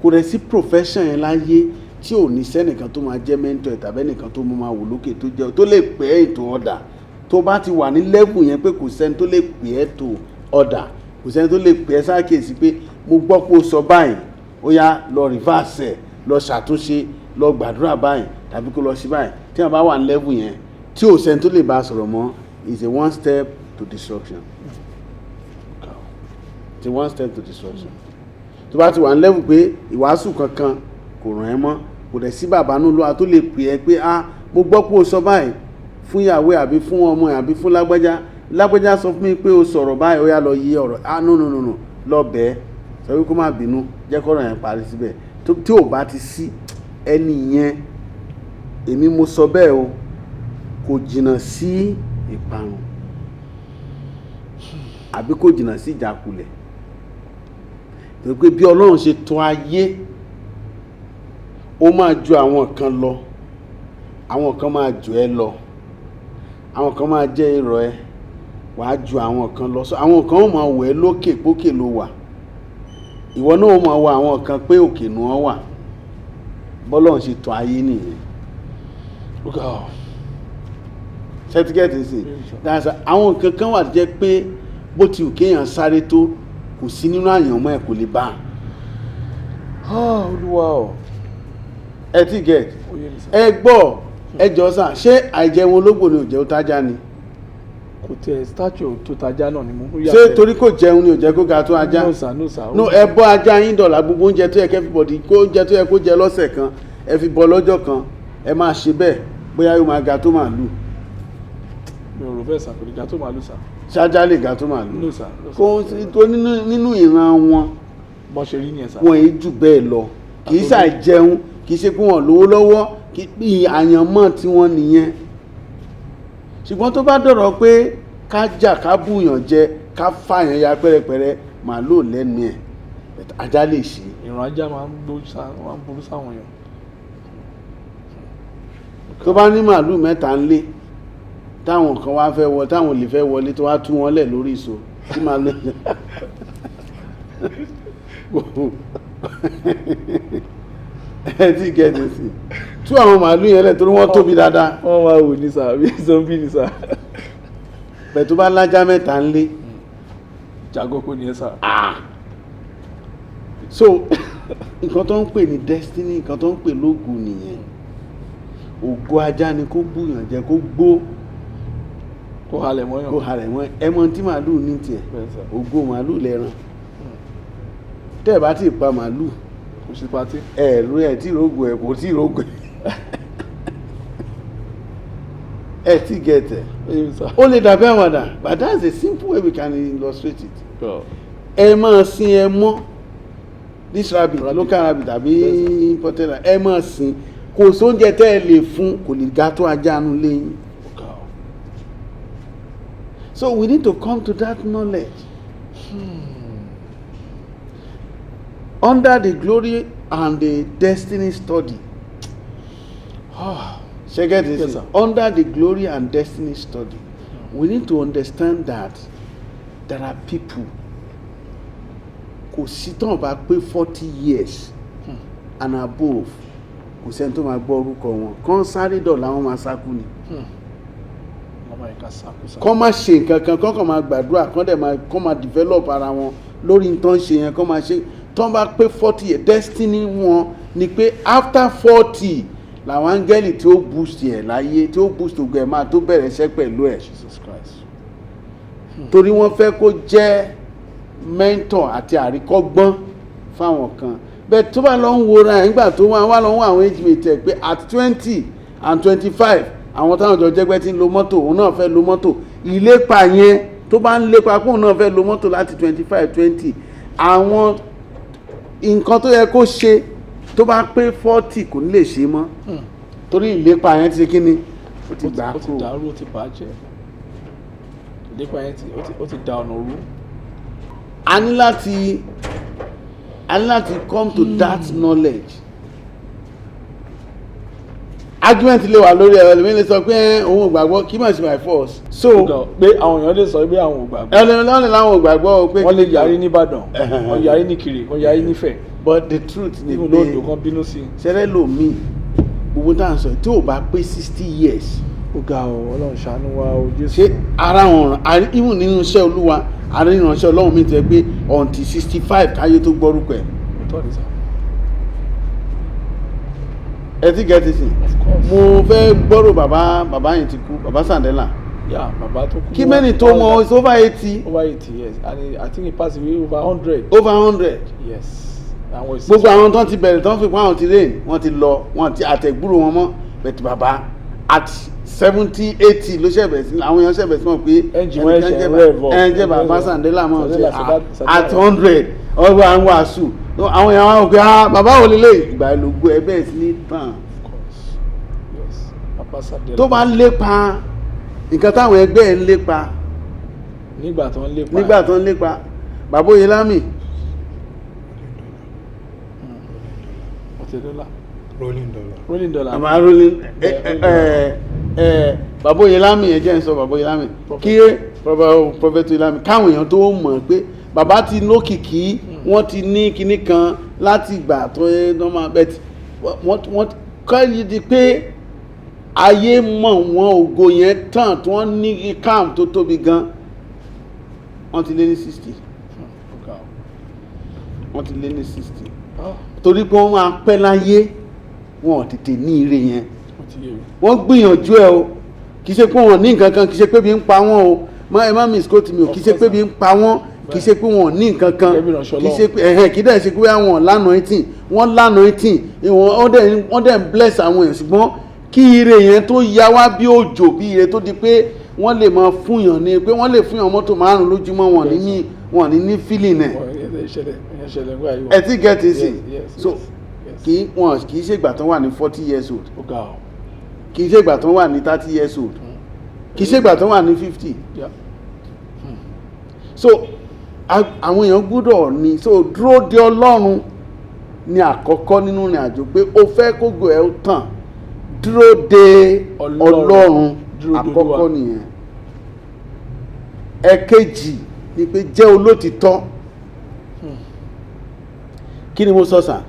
kò rẹ̀ sí profession yẹn láyé tí ò ní sẹ́nìkan tó máa jẹ́ mentor ẹ̀ tàbí ẹnìkan tó máa wò lókè tó jẹ́ tó lè pè é ètò ọ̀dà tó bá ti wà ní level yẹn pé kò sẹ́ni tó lè pè é ètò ọ̀dà kò sẹ́ni tó lè pè é sákèsí pé mo gbọ́ pé o sọ báyìí ó yá lọ reverse ẹ̀ lọ ṣàtúnṣe lọ gbàdúrà báyìí tàbí kó lọ sí báyìí tí wọ́n bá wà ní level yẹn tí ò sẹ́ni tó lè bá a sọ̀rọ̀ mọ́ is a one step to destruction. It's a one step to destruction. Tó bá ti wà ní level pé ìwàásù kankan kò ràn ẹ́ mọ́ kò dẹ̀ sí bàbá nínú Olúwa tó lè pè ẹ́ pé mo gbọ́ pé o sọ báyìí fún ìyàwó àbí fún ọmọ àbí fún lágbájá sọ fún mi pé o sọ̀rọ̀ báyìí ó yá lọ yí ọ̀rọ̀ no lọ bẹ́ẹ̀ sọ wípé kó má bínú jẹ́ kọ́rọ̀ yẹn parí síbẹ̀ tí ò bá ti sí ẹni yẹn èmi mo sọ bẹ́ẹ̀ o kò jìnnà sí ìparun àbí kò jìnnà sí ìjákulẹ̀ torí pé bí Ọlọ́run ṣe tọ́ ayé ó máa ju àwọn kan lọ àwọn kan máa jù ẹ́ lọ àwọn kan máa jẹ́ irọ́ ẹ wàá ju àwọn kan lọ àwọn kan ó máa wọ̀ ẹ́ lókè pókè ló wà ìwọ náà ó máa wá àwọn kan pé òkè nù ọ́ wà bọ́lọ́run ṣe tọ́ ayé nìyẹn certificate sí àwọn nǹkan kan wà jẹ́ pé bó ti ò kéèyàn sáré tó kò sí nínú àyànmọ́ ẹ̀ kò lè bá Olúwa o ẹ ti get ẹ gbọ́ ẹ jọ sà ṣé àìjẹun ológbò ni ò jẹ́ ó tájá ni kò tẹ statue tó tajá náà ni mo rí ṣé torí kò jẹun ni ò jẹ́ kó ga tó ajá no ẹ bọ́ ajá yín dọ̀là gbogbo oúnjẹ tó yẹ kẹ́ fi bọ̀dì kó oúnjẹ tó yẹ kó jẹ lọ́sẹ̀ kan ẹ fi bọ́ lọ́jọ́ kan ẹ máa ṣe bẹ́ẹ̀ bóyá yóò máa ga tó màálù. mi ò rò bẹ́ẹ̀ sà kò lè ga tó màálù sà. ṣájá lè ga tó màálù. no sà kò tó nínú ìran wọn bọ́n ṣe rí nìyẹn sà. wọn èyí jù bẹ́ẹ̀ lọ kì í ṣàìjẹun kì í ṣe pé wọn lówó lọ́wọ́ kì í àyànmọ́ tiwọn nìyẹn ṣùgbọ́n tó bá dọ̀rọ̀ pé ká jà ká bùyàn jẹ ká fàyàn ya pẹ́rẹpẹ́rẹ màálù lẹ́nu ẹ̀ ajá lè ṣe. ìran ajá máa ń burú sáwọn èèyàn. tó bá ní màálù mẹ́ta ń lé táwọn kan wá fẹ́ wọ táwọn lè fẹ́ wọlé tó wá tú wọn lẹ̀ lórí ìṣó tí màá lè ẹ ti gẹ̀ẹ́dì sí tú àwọn màálù yẹn lẹ̀ torí wọ́n tóbi dáadáa. wọ́n máa wò ní sà bí zombi ní sà. bẹ̀ tó bá lájá mẹ́ta ń lé. jagoko ni ẹ sà. so nǹkan tó ń pè ní destiny nǹkan tó ń pè lógo nìyẹn ògo ajá ni kó búyàn jẹ kó gbó kó halẹ̀ mọ́yàn kó halẹ̀ mọ́ ẹmọ tí màálù ní tiẹ̀ ògo màálù lẹ́ran tẹ́ ẹ̀ bá ti pa màálù kò sí patí ẹ̀rú ẹ̀ tí ìrógò ẹ̀ kò tí ìrógò ẹ̀ tí gẹ̀ẹ́tẹ̀ ó lè dàbí àwàdà but that's a simple way we can illustrate it ẹ máa sin ẹ mọ́ this rabbit local rabbit àbí imported ẹ máa sin kò sóúnjẹ tẹ́ ẹ lè fún kò lè ga tó ajá nu lẹ́yìn. So we need to come to that knowledge. Under the glory and the destiny study. Get this? Yes, under the glory and destiny study, we need to understand that there are people kò sí tán bá pé 40 years and above kò sẹ́ni tó máa gbọ́ orúkọ wọn kán sáré dọ̀la wọn máa sákú ni kán máa ṣe nǹkan kan kán kàn máa gbàdúrà kán máa develop ara wọn lórí nǹkan ṣe yẹn kán máa ṣe tán bá pé 40 years destiny wọn ni pé after 40 làwọn áńgẹ́lì tí ó boost ẹ̀ láyé tí ó boost ògùn ẹ̀ máa tó bẹ̀rẹ̀ iṣẹ́ pẹ̀lú ẹ̀ torí wọ́n fẹ́ kó jẹ́ mentor àti àríkọ́gbọ́n fáwọn kan bẹ́ẹ̀ tó bá lọ ń wora ẹ̀ nígbà tó wá lọ ń wọ àwọn age mate ẹ̀ pé at 20 and 25 àwọn táwọn jọ jẹ́gbẹ́ tí ń lo mọ́tò òun náà fẹ́ lo mọ́tò ìlépa yẹn tó bá ń lépa pé òun náà fẹ́ lo mọ́tò láti 25 20 àwọn nǹkan tó yẹ kó ṣe tó bá pé 40 kò ní lè ṣe mọ́ torí ìlépa yẹn ti ṣe kí ni ó ti gbà kúrò. ó ti dàrú ó ti bàjẹ́ ìlépa yẹn ó ti da ọ̀nà rú. a ní láti come to that knowledge. Argument lè wà lórí ẹ̀rọ ẹ̀lẹ́mí lè sọ pé òun ò gbàgbọ́ kí mà ṣe my force. So pé àwọn èèyàn lè sọ pé àwọn ò gbàgbọ́. ẹlẹ́ni láwọn ò gbàgbọ́ pé wọ́n lè yarí ní Ìbàdàn wọ́n yarí ní Kiri wọ́n yarí nífẹ̀ẹ́. But the truth ni pé lóòdù kan bínú sí. ṣẹlẹ̀ lomi gbogbo tá à ń sọ tí ò bá pé 60 years. ó ga ọ Ọlọ́run ṣàánú wa o Jésù. ṣé ara wọn even nínú iṣẹ́ Olúwa ara ìránṣẹ́ Ọlọ́run mi tẹ́ pé until 65 káyé tó gbọ́rúkọ ẹ̀. ẹ ti gẹ́ ti sìn mo fẹ́ gbọ́rọ̀ bàbá yẹn ti kú bàbá Sandela. Yeah, bàbá tó kú. kí mẹ́ni tó mọ is over 80. Over 80 years and I think he passed away over 100. Over 100. Yes. Gbogbo àwọn tó ti bẹ̀rẹ̀ tó ń fi pa àwọn ti rè wọ́n ti lọ wọ́n ti àtẹ̀gbúrò wọn mọ́ bẹ̀tì bàbá at 70 80 ló ṣẹ̀bẹ̀ sí àwọn èèyàn ṣẹ̀bẹ̀ sí wọn pé ẹnjẹ́ bàbá Sandela mọ̀ ṣe at 100 ọgbà àwọn wàásù àwọn èèyàn wọn pé bàbá ò lélẹ̀ ìgbà ìlú gbọ́ ẹ bẹ́ẹ̀ sí ní tàn. Tó bá ń lépa nǹkan táwọn ẹgbẹ́ ẹ̀ ń lépa nígbà tó ń lépa bàbá Oyèlámì rolling dollar àmà rolling bàbá Oyèlámì ẹ jẹ́ ń sọ bàbá Oyèlámì kí Prophet Oyèlámì káwọn èèyàn tó mọ̀ pé bàbá ti lókìkí wọ́n ti ní kinní kan láti ìgbà tó yẹ normal bet wọ́n kọ́ yìí di pé ayé mọ̀ wọ́n ògo yẹn tàn tí wọ́n ní calm tó tóbi gan wọ́n ti lé ní 60 wọ́n ti lé ní 60 torí pé wọ́n máa pẹ́ láyé wọn ò tètè ní ire yẹn wọ́n gbìyànjú ẹ o kì í ṣe pé wọ́n ní nǹkan kan kì í ṣe pé bí ń pa wọ́n o ẹ má misquote mi o kì í ṣe pé bí ń pa wọ́n kì í ṣe pé wọ́n ní nǹkan kan kì í ṣe pé kì í dẹ̀ ṣe pé wọ́n lánàá 18 wọ́n lánàá 18 wọ́n dẹ̀ ń bless àwọn èèyàn ṣùgbọ́n kí ire yẹn tó yá wá bí òjò bí ire tó di pé wọ́n lè máa fúnyàn ní pé wọ́n lè fúnyàn mọ́tò 5 lójúmọ́ wọn ní feeling ẹ̀ ẹ ti get it sí so kì í ṣe ìgbà tó wà ní 40 years old kì í ṣe ìgbà tó wà ní 30 years old kì í ṣe ìgbà tó wà ní 50 so àwọn èèyàn gbọ́dọ̀ ní so dúró de Ọlọ́run ní àkọ́kọ́ nínú ìrìn àjò pé ó fẹ́ kógo ẹ̀ ó tàn dúró de Ọlọ́run àkọ́kọ́ nìyẹn ẹ̀kejì ni pé jẹ́ olótìtọ́ kí ni mo sọ sà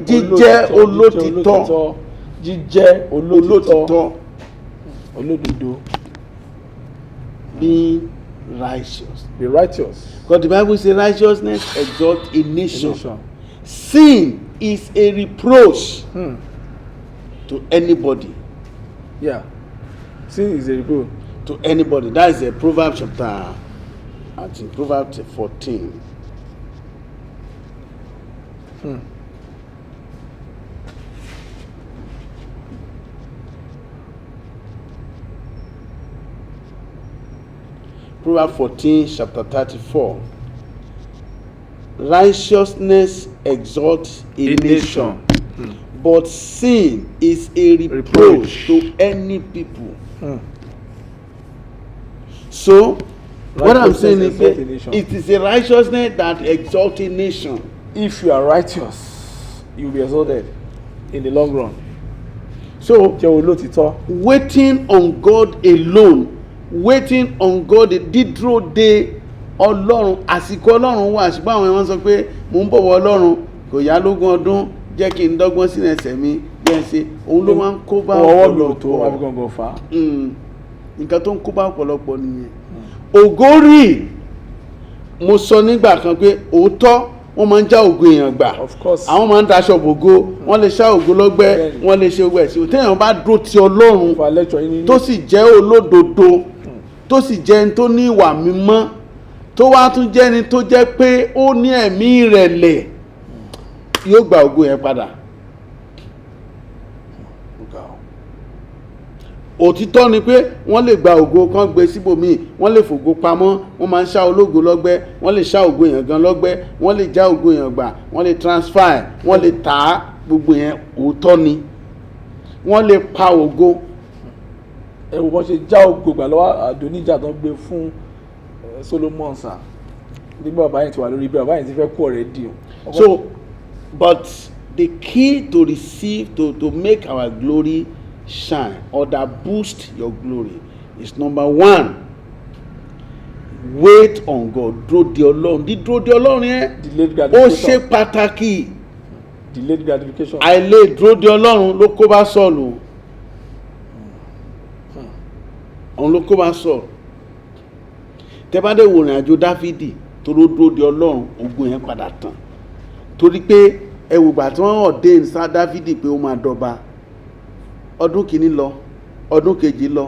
jíjẹ́ olótìtọ́ jíjẹ́ olótìtọ́ olódodo being righteous. Be righteous. Because the Bible says righteousness exalts a nation. Sin is a reproach to anybody. Yeah. Sin is a reproach to anybody. That is a Proverbs chapter, I think Proverbs 14. Proverbs 14, chapter 34. Righteousness exalts a nation, but sin is a reproach to any people. So, what I'm saying is that it is a righteousness that exalts a nation. If you are righteous, you will be exalted in the long run. So, waiting on God alone, waiting on God, dídúró de Ọlọ́run, àsìkò Ọlọ́run wà ṣùgbọ́n àwọn èèyàn sọ pé mò ń bọ̀wọ̀ Ọlọ́run kò yá lógún ọdún jẹ́ kí n dọ́gbọ́n sínú ẹsẹ̀ mi jẹ́ ń ṣe òun ló máa ń kó bá ọ̀pọ̀lọpọ̀ nǹkan tó ń kó bá ọ̀pọ̀lọpọ̀ nìyẹn. Ògórì mo sọ nígbà kan pé òótọ́ wọ́n máa ń já ògo èèyàn gbà àwọn máa ń daṣọ bògo wọ́n lè ṣá ògo lọ́gbẹ́ wọ́n lè ṣe ogbẹ́ sí i téèyàn bá dúró ti Ọlọ́run tó sì jẹ́ olódodo tó sì jẹ́ ẹni tó ní ìwà mímọ́ tó wá tún jẹ́ ẹni tó jẹ́ pé ó ní ẹ̀mí ìrẹ̀lẹ̀ yóò gba ògo yẹn padà. Òtítọ́ ni pé wọ́n lè gba ògo kan gbé síbòmíì wọ́n lè fògo pamọ́ wọ́n máa ń ṣá ológo lọ́gbẹ́ wọ́n lè ṣá ògo èèyàn gan lọ́gbẹ́ wọ́n lè já ògo èèyàn gbà wọ́n lè transfer wọ́n lè tà á gbogbo yẹn òótọ́ ni wọ́n lè pa ògo. ẹ wò wọ́n ṣe já ògo gbà lọ́wọ́ Adonija tó ń gbé fún Solomon sir nígbà bàbá yẹn ti wà lórí bí bàbá yẹn ti fẹ́ kú ọ̀rẹ́ dì o. So but the key to receive to make our glory shine or that boost your glory is number 1, wait on God. Dúró de Ọlọ́run. Dídúró de Ọlọ́run yẹn ó ṣe pàtàkì. Delayed gratification. àìlè dúró de Ọlọ́run ló kó bá Sọ́ọ̀lù. òun ló kó bá Sọ́ọ̀lù. tẹ́ bá dé wo ìrìn àjò Dáfídì tó ló dúró de Ọlọ́run ogun yẹn padà tán torí pé ẹwùgbà tí wọ́n ordain sá Dáfídì pé ó máa dọba ọdún kìíní lọ ọdún kejì lọ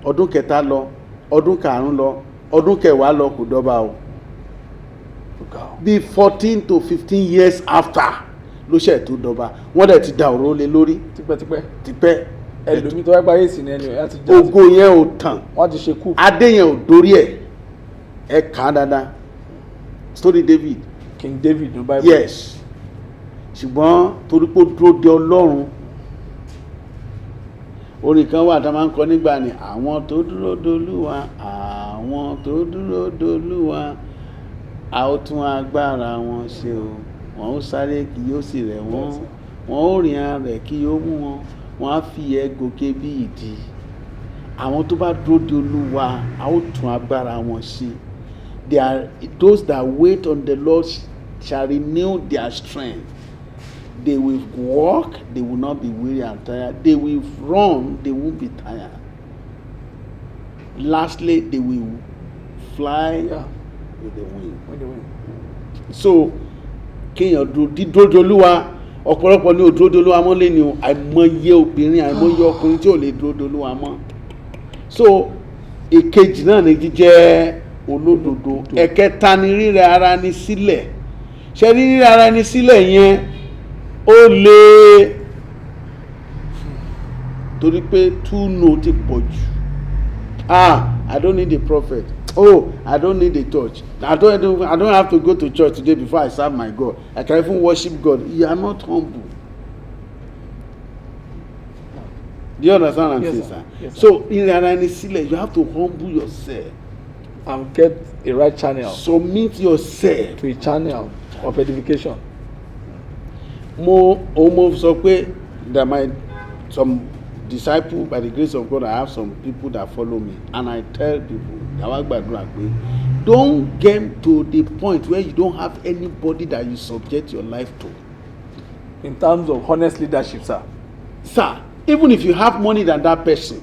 ọdún kẹta lọ ọdún karùn lọ ọdún kẹwàá lọ kò dọba o bí 14 to 15 years after ló ṣe tó dọba wọ́n dẹ̀ ti da òró lé lórí tipẹ́ ẹlòmí tó wá parí ìsìn ẹni ẹ̀ láti jẹ́ ògo yẹn ò tàn wọ́n ti ṣe kú adé yẹn ò dórí ẹ̀ kà á dáadáa story David King David ní Bible. Yes ṣùgbọ́n torí pé ó dúró de Ọlọ́run orin kan wà tá a máa ń kọ nígbà ni àwọn tó dúró dolúwa àwọn tó dúró dolúwa a ó tún agbára wọn ṣe o wọn ó sáré kí yóò sì rẹ̀ wọ́n wọn ó rìn arẹ̀ kí yóò mú wọn wọn á fi ẹ gòkè bí ìdí àwọn tó bá dúró de Olúwa a ó tún agbára wọn ṣe. They are those that wait on the Lord shall renew their strength. They will walk, they will not be weary and tired. They will run, they won't be tired. Lastly, they will fly with the wind. So, kéèyàn dídúró de Olúwa, ọ̀pọ̀lọpọ̀ ní ò dúró de Olúwa mọ́ lẹ́ni o, àìmọye obìnrin, àìmọye ọkùnrin tí ò lè dúró de Olúwa mọ́. So, èkejì náà ni jíjẹ́ olódodo. Ẹ̀kẹta ni rírẹ ara ní sílẹ̀. Ṣé rírẹ ara ní sílẹ̀ yẹn ó lè torí pé two no ti pọ̀ jù. I don't need a prophet. Oh, I don't need a church. I don't have to go to church today before I serve my God. I can even worship God. You are not humble. Do you understand what I'm saying, sir? Yes, So, in you have to humble yourself. And get a right channel. Submit yourself to a channel of edification. Mo sọ pé that some disciples, by the grace of God, I have some people that follow me, and I tell people, don't get to the point where you don't have anybody that you subject your life to. In terms of honest leadership, sir. Sir, even if you have money than that person,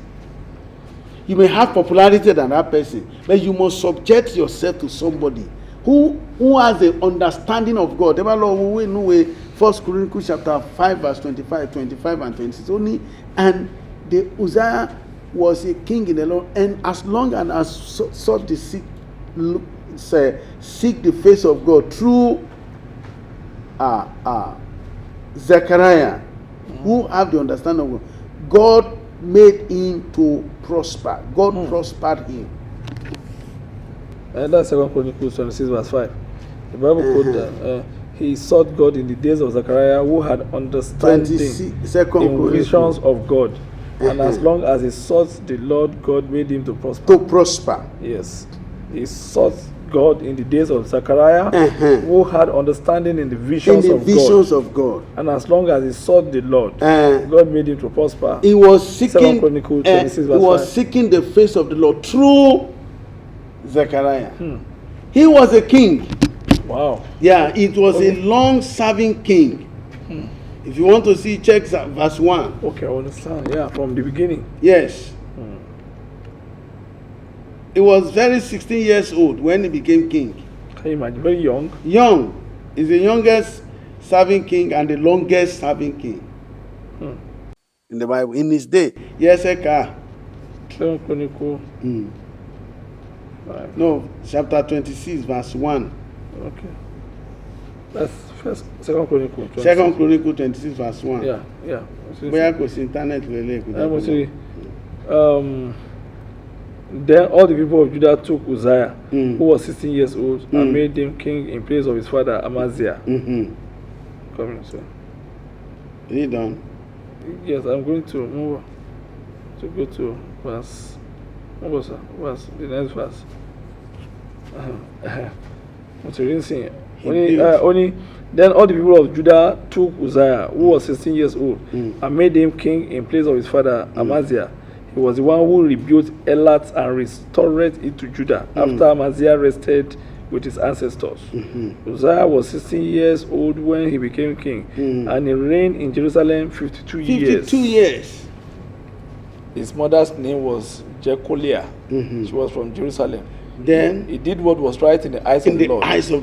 you may have popularity than that person, but you must subject yourself to somebody who has the understanding of God. 1 Corinthians chapter 5 verse 25 and 26 only. And the Uzziah was a king in the Lord, and as long as sought the seek the face of God through Zechariah, who have the understanding of God, God made him to prosper. God prospered him. And that's 2 Chronicles 26 verse 5. The Bible quote that he sought God in the days of Zechariah, who had understanding in visions of God. And as long as he sought the Lord, God made him to prosper. To prosper. Yes. He sought God in the days of Zechariah, who had understanding in the visions of God. And as long as he sought the Lord, God made him to prosper. He was seeking, 2 Chronicles 26 verse 5. He was seeking the face of the Lord through Zechariah. He was a king. Wow. Yeah, it was a long-serving king. If you want to see, check verse 1. Okay, I understand. Yeah, from the beginning. Yes. He was very 16 years old when he became king. Can you imagine? Very young. Young. He's the youngest serving king and the longest serving king. In the Bible. In his day. Yes, Eka. 2 Chronicles. No, chapter 26, verse 1. Okay. That's 2 Chronicles 26. 2 Chronicles 26, verse 1. Yeah. Where goes internet? Then all the people of Judah took Uzziah, who was 16 years old, and made him king in place of his father Amaziah. Coming, sir. Is it done? Yes, I'm going to move to go to verse. What was that? Verse, the next verse. Then all the people of Judah took Uzziah, who was 16 years old, and made him king in place of his father Amaziah. He was the one who rebuilt Elat and restored it to Judah after Amaziah rested with his ancestors. Uzziah was 16 years old when he became king, and he reigned in Jerusalem 52 years. 52 years. His mother's name was Jecoliah. She was from Jerusalem. Then he did what was right in the eyes of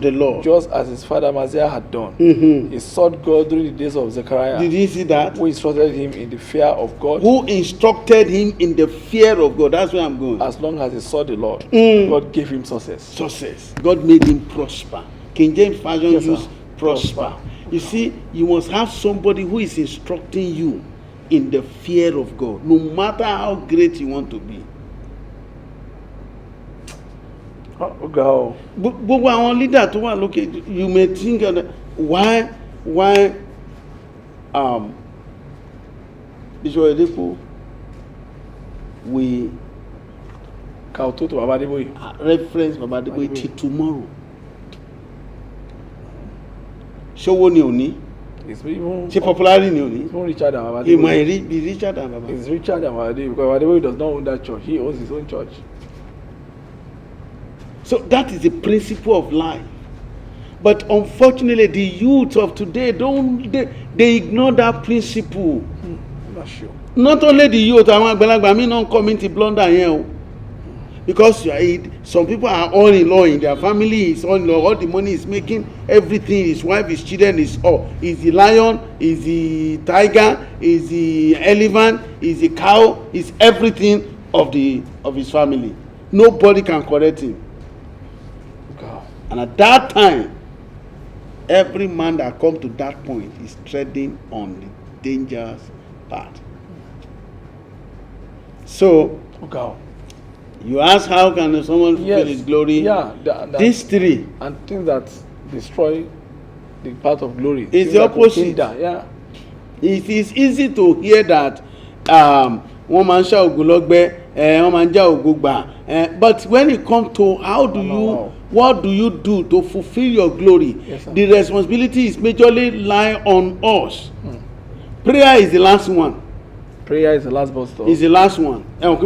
the Lord, just as his father Amaziah had done. He sought God during the days of Zechariah. Did you see that? Who instructed him in the fear of God. Who instructed him in the fear of God. That's where I'm going. As long as he sought the Lord, God gave him success. God made him prosper. King James Version used prosper. You see, you must have somebody who is instructing you in the fear of God, no matter how great you want to be. Gbogbo àwọn leader tó wà lókè, you may think why Bishop Adepo we reference Baba Adeboye till tomorrow. Ṣówó ni òní? Ṣé popularity ni òní? Even richer than Baba Adeboye. He might be richer than Baba. He's richer than Baba Adeboye because Baba Adeboye does not own that church. He owns his own church. So that is the principle of life. But unfortunately, the youth of today they ignore that principle. I'm not sure. Not only the youth, àwọn àgbàlagbà mi non community blunder yẹn o. Because some people are all in law in their family, is all in law, all the money is making, everything, his wife, his children is all. Is the lion, is the tiger, is the elephant, is the cow, is everything of his family. Nobody can correct him. God. And at that time, every man that comes to that point is treading on the dangerous path. So, God. You ask how can someone fulfill his glory? Yeah, these three. And things that destroy the path of glory. It's the opposite. Yeah. It is easy to hear that one man shall ogulogbe, one man shall ogugba. But when it comes to what do you do to fulfill your glory? Yes, the responsibility is majorly lie on us. Prayer is the last one. Prayer is the last bus stop. Is the last one. Oh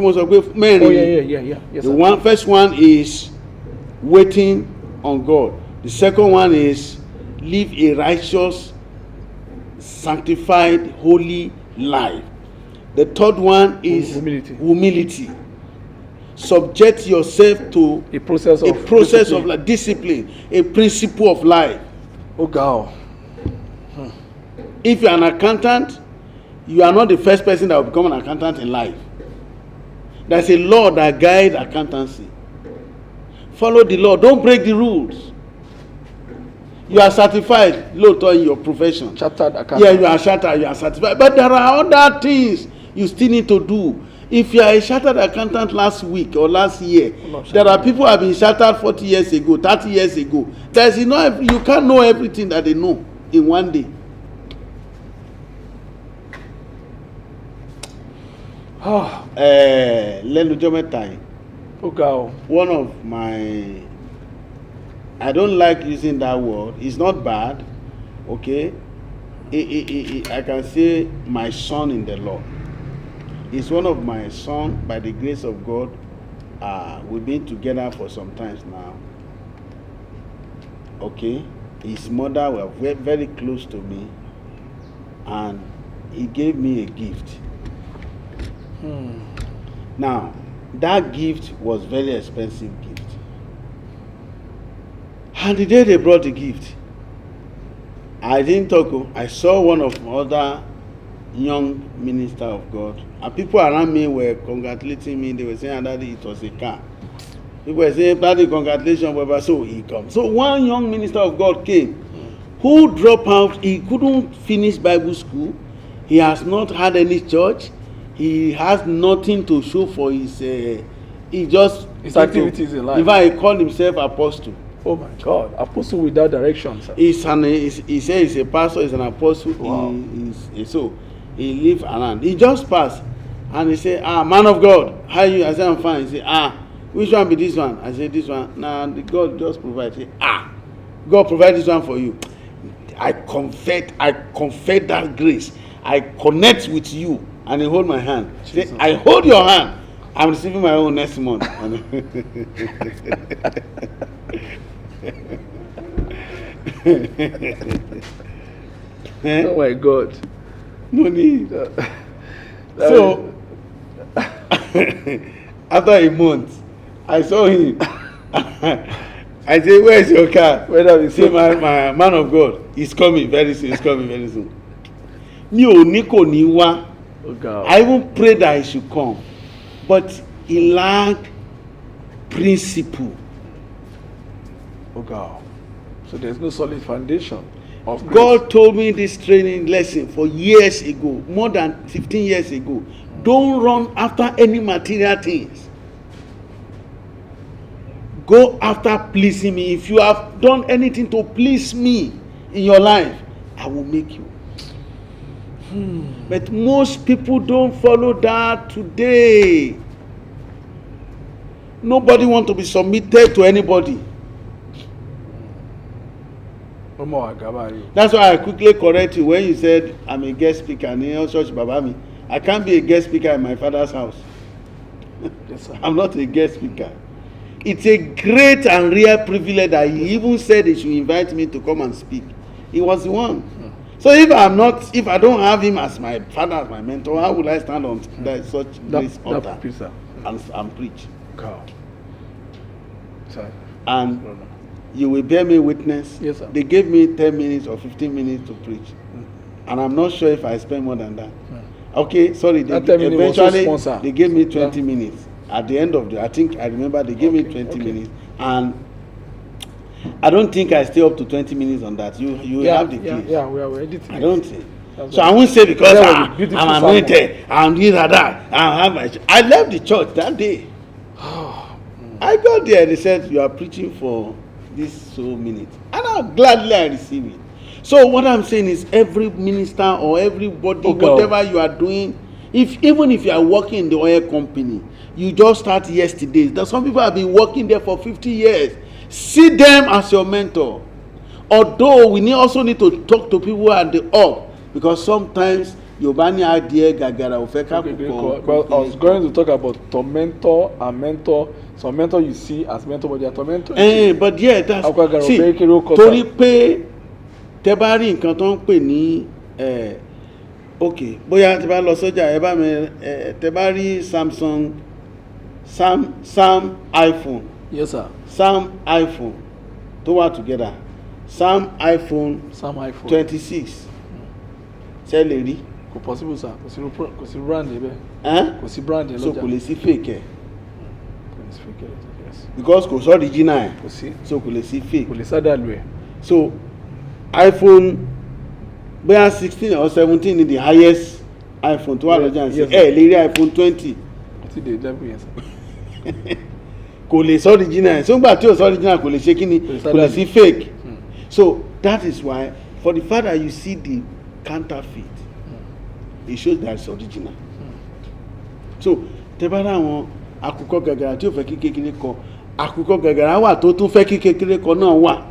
yeah. Yes, The first one is waiting on God. The second one is live a righteous, sanctified, holy life. The third one is humility. Subject yourself to a process of discipline, a principle of life. Oh God. If you are an accountant, you are not the first person that will become an accountant in life. There's a law that guides accountancy. Follow the law. Don't break the rules. You are certified, in your profession. Chartered accountant. Yeah, you are chartered, you are certified. But there are other things you still need to do. If you are a chartered accountant last week or last year, there are people who have been chartered 40 years ago, 30 years ago. You can't know everything that they know in one day. Lẹ́nujọ́ mẹ́ta yìí. One of my, I don't like using that word. It's not bad, okay. I can say my son in the Lord. He's one of my son by the grace of God. We've been together for some time now. Okay, his mother were very, very close to me, and he gave me a gift. Now, that gift was very expensive gift. And the day they brought the gift, I didn't talk. I saw one of the other young minister of God, and people around me were congratulating me. They were saying, "Daddy, it was a car." People were saying, "Daddy, congratulations, Baba." So he comes. So one young minister of God came, who dropped out. He couldn't finish Bible school. He has not had any church. He has nothing to show for his his activities in life. In fact, he called himself apostle. Oh my God, apostle without direction, sir. He says he's a pastor, he's an apostle. Wow. So he lives around. He just passed, and he said, "Man of God, how are you?" I said, "I'm fine." He said, "Which one be this one?" I said, "This one." Nah, God just provide. He said, God provide this one for you. I confess that grace. I connect with you. And he hold my hand. Say, I hold your hand. I'm receiving my own next month. Oh my God. No need. So, after a month, I saw him. I said, "Where's your car?" Whether we say, my man of God, he's coming very soon. He's coming very soon. Mi ò ní kò ní wá. I even prayed that he should come, but he lacked principle. Oh God. So there's no solid foundation of grace. God told me this training lesson for years ago, more than 15 years ago. Don't run after any material things. Go after pleasing me. If you have done anything to please me in your life, I will make you. But most people don't follow that today. Nobody wants to be submitted to anybody. That's why I quickly correct you when you said I'm a guest speaker in your church, Babami. I can't be a guest speaker in my father's house. Yes, sir. I'm not a guest speaker. it's a great and rare privilege that he even said he should invite me to come and speak. He was the one. So if I don't have him as my father, as my mentor, how would I stand on such this altar and preach? God. Sorry. And you will bear me witness. Yes, sir. They gave me 10 minutes or 15 minutes to preach. And I'm not sure if I spend more than that. Okay, sorry. Eventually, they gave me 20 minutes. At the end of I remember they gave me 20 minutes. And I don't think I stay up to 20 minutes on that. You have the clip. Yeah, we are editing. I don't think. So I won't say because I'm anointed, I'm this or that. I left the church that day. I got there, they said, you are preaching for this so minutes. And I gladly receive it. So what I'm saying is every minister or everybody, whatever you are doing, even if you are working in the oil company, you just start yesterday. There's some people have been working there for 50 years. See them as your mentor. Although we also need to talk to people at the up, because sometimes Yobani idea gagara ofeka. But I was going to talk about tormentor and mentor. Some mentor you see as mentor, but they are tormentor. But yeah, that's see. Torí pé tẹ́bárí nǹkan tó ń pè ní okay, bóyá tí bá lọ sọ́jà ẹ bá mi tẹ́bárí Sam iPhone. Yes, sir. Sam iPhone tó wà together. Sam iPhone 26. Ṣé lè rí? Kò possible, sir. Kò sí brand ẹ bẹ́ẹ̀. Kò sí brand ẹ lọ́jà. So kò lè sí fake ẹ. Yes. Because kò sí original ẹ. Kò sí. So kò lè sí fake. Kò lè sádàlú ẹ. So iPhone bóyá 16 or 17 ni the highest iPhone tó wà lọ́jà sí. Lè rí iPhone 20. Àti the level yẹn sir. Kò lè sọ original. So nígbà tí ò sọ original kò lè ṣe kíni, kò lè sí fake. So that is why for the fact that you see the counterfeit, it shows that it's original. So tẹ́bára àwọn àkùkọ gàgàrà tí ò fẹ́ kí kékeré kọ, àkùkọ gàgàrà wà tó tún fẹ́ kí kékeré kọ náà wà.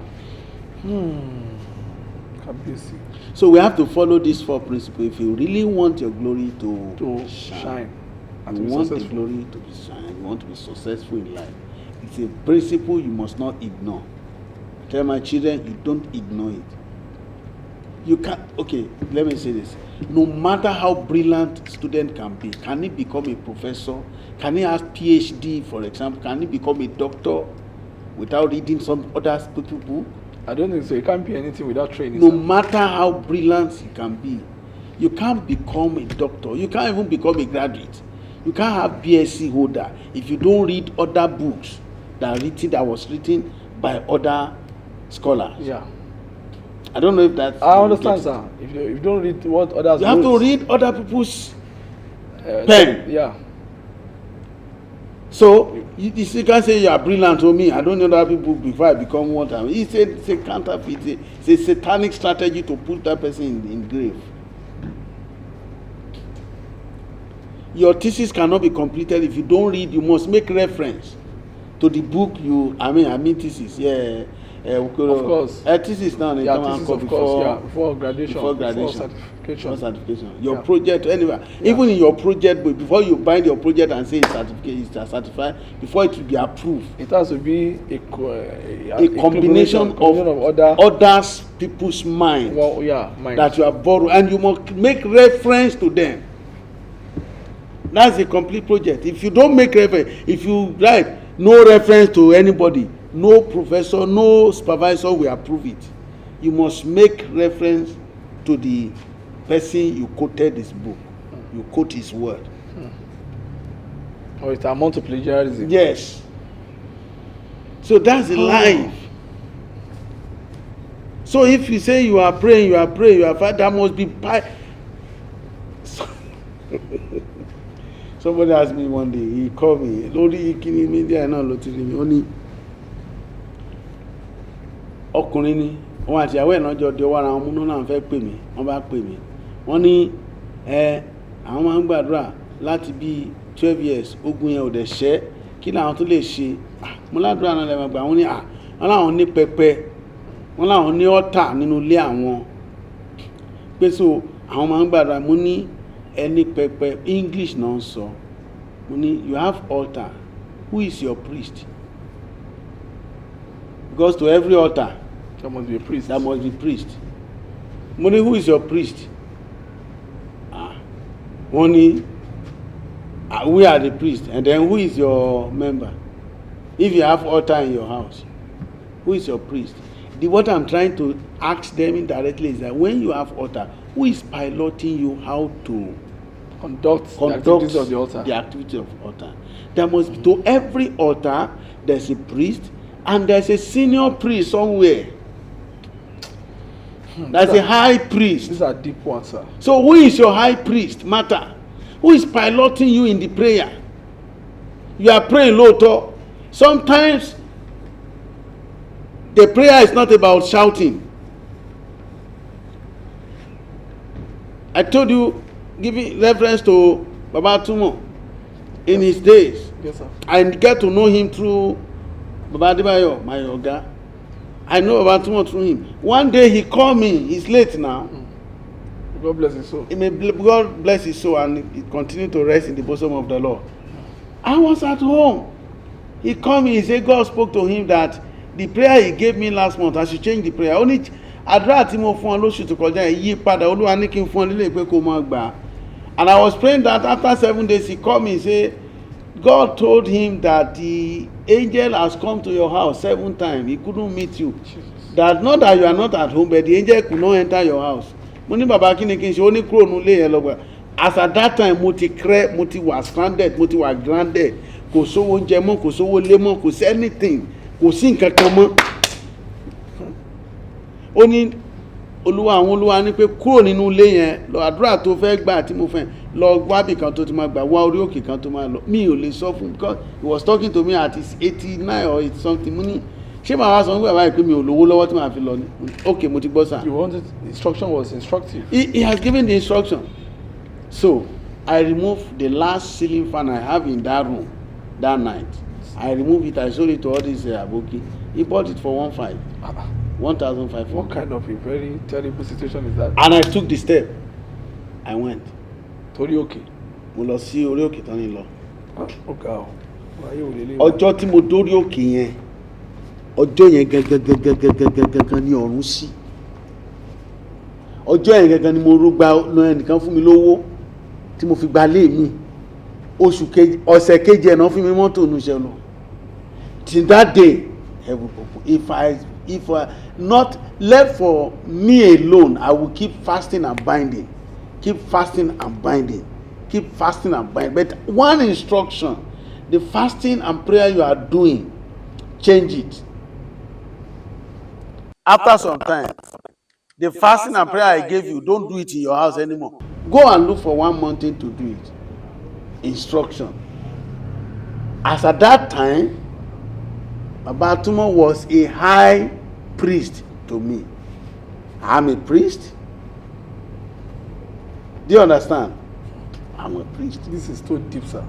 So we have to follow these 4 principles if you really want your glory to shine. And you want the glory to be shine. You want to be successful in life. It's a principle you must not ignore. Tell my children, you don't ignore it. You can't. Okay, let me say this. No matter how brilliant student can be, can he become a professor? Can he have PhD, for example? Can he become a doctor without reading some other people book? I don't think so. You can't be anything without training. No matter how brilliant he can be, you can't become a doctor. You can't even become a graduate. You can't have BSc holder if you don't read other books that was written by other scholars. Yeah. I don't know if that's. I understand, sir. If you don't read what others, you have to read other people's pen. Yeah. So you can't say you are brilliant to me. I don't know other people before I become what I am. It's a counterfeit. It's a satanic strategy to put that person in grave. Your thesis cannot be completed if you don't read. You must make reference to the book I mean thesis. Yeah. Of course. Thesis now. Yeah, thesis, of course. Yeah. Before graduation. Before certification. Your project, anyway. Yeah. Even in your project, but before you bind your project and say it's certified, before it will be approved. It has to be a combination of other people's minds. Well, yeah, minds. That you have borrowed, and you must make reference to them. That's a complete project. If you don't make reference, if you write no reference to anybody, no professor, no supervisor will approve it. You must make reference to the person you quoted his book. You quote his word. Or it amount to plagiarism. Yes. So that's the life. So if you say you are praying, you are fasting, that must be Somebody asked me one day, he called me, lórí kíní media náà ló ti rí mi, ó ní ọkùnrin ni wọn àti ìyàwó ẹ̀ náà jọ di ọwọ́ ara wọn múná náà fẹ́ pè mí, wọ́n bá pè mí, wọ́n ní àwọn máa ń gbàdúrà láti bí 12 years, ogun yẹn ò dẹ̀ ṣẹ́, kí làwọn tó lè ṣe, mo ládùúrà náà lẹ́mọ̀ gbà, wọ́n ní wọ́n láwọn ní pẹpẹ, wọ́n láwọn ní ọ́tà nínú ilé àwọn, pé so àwọn máa ń gbàdúrà, mo ní ẹni pẹpẹ, English náà sọ, mo ní you have altar, who is your priest? Because to every altar, there must be a priest. there must be priest. Money, who is your priest? Money, we are the priest. And then who is your member? If you have altar in your house, who is your priest? What I'm trying to ask them indirectly is that when you have altar, who is piloting you how to conduct the activities of the altar? The activity of altar. There must be, to every altar, there's a priest, and there's a senior priest somewhere. There's a high priest. These are deep ones, sir. So who is your high priest? Matter. Who is piloting you in the prayer? You are praying low. Sometimes the prayer is not about shouting. I told you, giving reference to Baba Tumo in his days. Yes, sir. I get to know him through Baba Adebayo, my yoga. I know Baba Tumo through him. One day he called me. He's late now. God bless his soul. God bless his soul, and he continued to rest in the bosom of the Lord. I was at home. He called me. He said God spoke to him that the prayer he gave me last month, I should change the prayer. Only àdúrà tí mo fún ọ lóṣù tó kọjá yí padà, Olúwa ní kí n fún ọ nílé pé kó máa gbà. And I was praying that after 7 days he called me and said God told him that the angel has come to your house 7 times. He couldn't meet you. That not that you are not at home, but the angel could not enter your house. Mo ní bàbá kí ni kí n ṣe, ó ní kúrò nílé yẹn lọ́gbà. As at that time mo ti wà stranded, mo ti wà grounded. Kò sówó oúnjẹ mọ́, kò sówó ilé mọ́, kò sí anything, kò sí nǹkan kan mọ́. Ó ní olúwa ní pé kúrò nínú ilé yẹn lọ, àdúrà tó fẹ́ gbà tí mo fẹ́ lọ wábì kan tó ti máa gbà, wá orí òkè kan tó máa lọ. Mi ò lè sọ fún, because he was talking to me at his 89 or 80 something. Mo ní ṣé màá wá sọ fún bàbá yìí pé mi ò lówó lọ́wọ́ tí màá fi lọ ní. Okay, mo ti gbọ́ sà. You wanted, instruction was instructive. He has given the instruction. So I removed the last ceiling fan I have in that room that night. I removed it. I sold it to all these aboki. He bought it for 1,500. What kind of a very terrible situation is that? And I took the step. I went. Torí òkè. Mo lọ sí orí òkè tán ni lọ. Okay o. Wáyé ò lè lè. Ọjọ́ tí mo dórí òkè yẹn, ọjọ́ yẹn gangan ni ọ̀run sí. Ọjọ́ yẹn gangan ni mo rúgba lọ ẹnìkan fún mi lówó tí mo fi gba lé mi. Ọ̀sẹ̀ kejì ẹ̀ náà fún mi mọ́tò nu iṣẹ́ lọ. Till that day, heaven open. If I not left for me alone, I will keep fasting and binding. Keep fasting and binding. Keep fasting and binding. But one instruction, the fasting and prayer you are doing, change it. After some time, the fasting and prayer I gave you, don't do it in your house anymore. Go and look for one mountain to do it. Instruction. As at that time, Baba Tumo was a high priest to me. I'm a priest. Do you understand? I'm a priest. This is too deep, sir.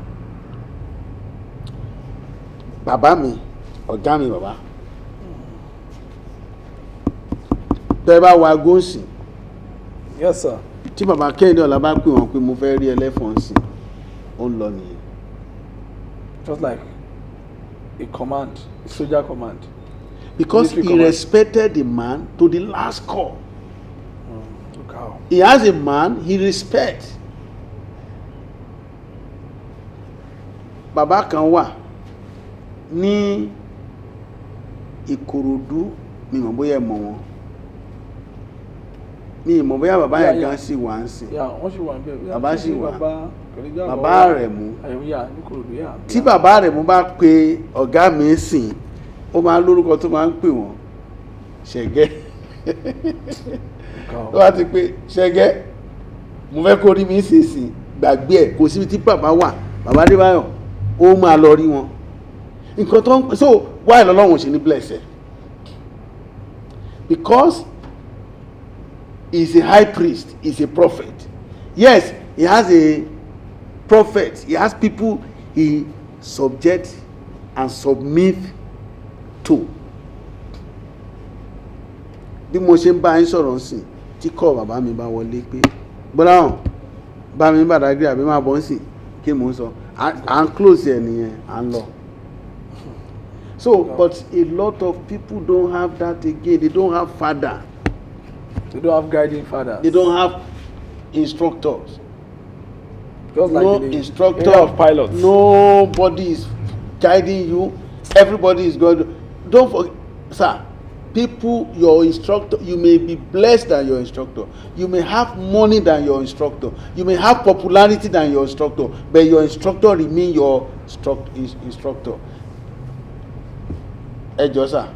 Baba mi, ọ̀gá mi baba. Tẹ́ bá wa góòsì. Yes, sir. Tí baba Kẹ́hìndé ọ̀la bá pè wọ́n pé mo fẹ́ rí ẹlẹ́fọ̀n sí, ó ń lọ nìyẹn. Just like a command, a soldier command. Because he respected the man to the last call. Look how. He has a man he respects. Bàbá kan wà ní Ìkòròdú, mi mọ̀ bóyá mọ̀ wọ́n. Mi mọ̀ bóyá bàbá yẹn gan sì wà ń sìn. Wọ́n sì wà ń bẹ̀. Bàbá sì wà. Bàbá rẹ̀ mú. Tí bàbá rẹ̀ mú bá pe ọ̀gá mi sìn, ó máa lórúkọ tó máa ń pè wọ́n. Ṣẹ̀gẹ́. Tó bá ti pé Ṣẹ̀gẹ́, mo fẹ́ kó rí mi sínsìn, gbàgbé ẹ̀, kò síbi tí bàbá wà, bàbá Adébáyọ̀, ó máa lọ rí wọn. Nǹkan tó ń, so why lọ́lọ́run ṣe ní bless ẹ? Because he's a high priest, he's a prophet. Yes, he has a prophet, he has people he subject and submit to. Bí mo ṣe ń bá yín sọ̀rọ̀ sí, tí kọ́ bàbá mi bá wọlé pé Gbolahan bá mi Badagry àbí máa bọ́ sí kí mò ń sọ, à ń close ẹ̀ nìyẹn, à ń lọ. So, but a lot of people don't have that again. They don't have father. They don't have guiding fathers. They don't have instructors. Just like No the instructor. area of pilots. Nobody is guiding you. Everybody is going. Don't forget, sir. People, your instructor, you may be blessed than your instructor. You may have money than your instructor. You may have popularity than your instructor, but your instructor remain your instructor. Ẹ jọ̀ọ́ sir,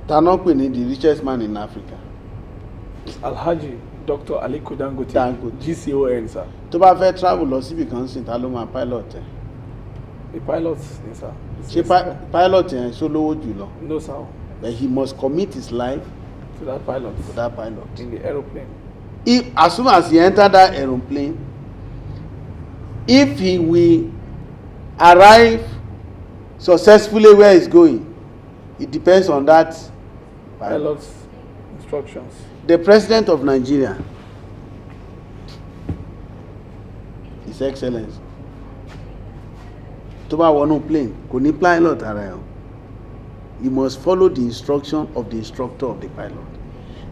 ta ló pè ní the richest man in Africa? Alhaji Dr. Aliko Dangote. GCON, sir. Tó bá fẹ́ travel lọ síbi kan sí ta ló máa pilot ẹ̀? The pilot, yes, sir. Ṣé pilot yẹn ṣó lówó jù lọ? No, sir. But he must commit his life To that pilot. to that pilot. In the aeroplane. If, as soon as he enter that aeroplane, if he will arrive successfully where he's going, it depends on that pilot. Pilot's instructions. The president of Nigeria, His Excellency, tó bá wọnú plane kò ní pilot ara ẹ̀ o. You must follow the instruction of the instructor of the pilot.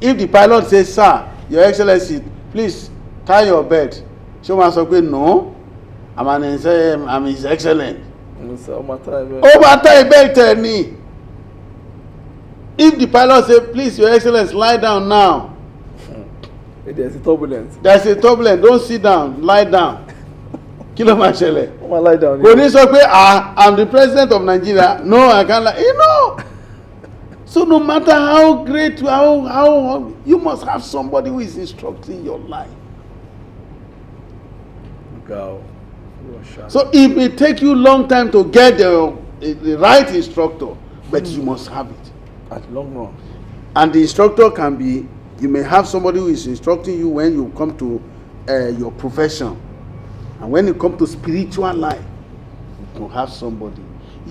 If the pilot says, "Sir, Your Excellency, please tie your belt," ṣé o máa sọ pé no, I'm His Excellence. No, sir. Ó máa tie belt ẹ̀ ni. If the pilot say, "Please, Your Excellency, lie down now." There's a turbulence. There's a turbulence. Don't sit down. Lie down. Kí ló máa ṣẹlẹ̀? Ó máa lie down. Kò ní sọ pé I'm the president of Nigeria. No, I can't lie. You know. So no matter how great, how you must have somebody who is instructing your life. Go. So it may take you long time to get the right instructor, but you must have it. At long run. And the instructor can be, you may have somebody who is instructing you when you come to your profession. And when you come to spiritual life, you can have somebody.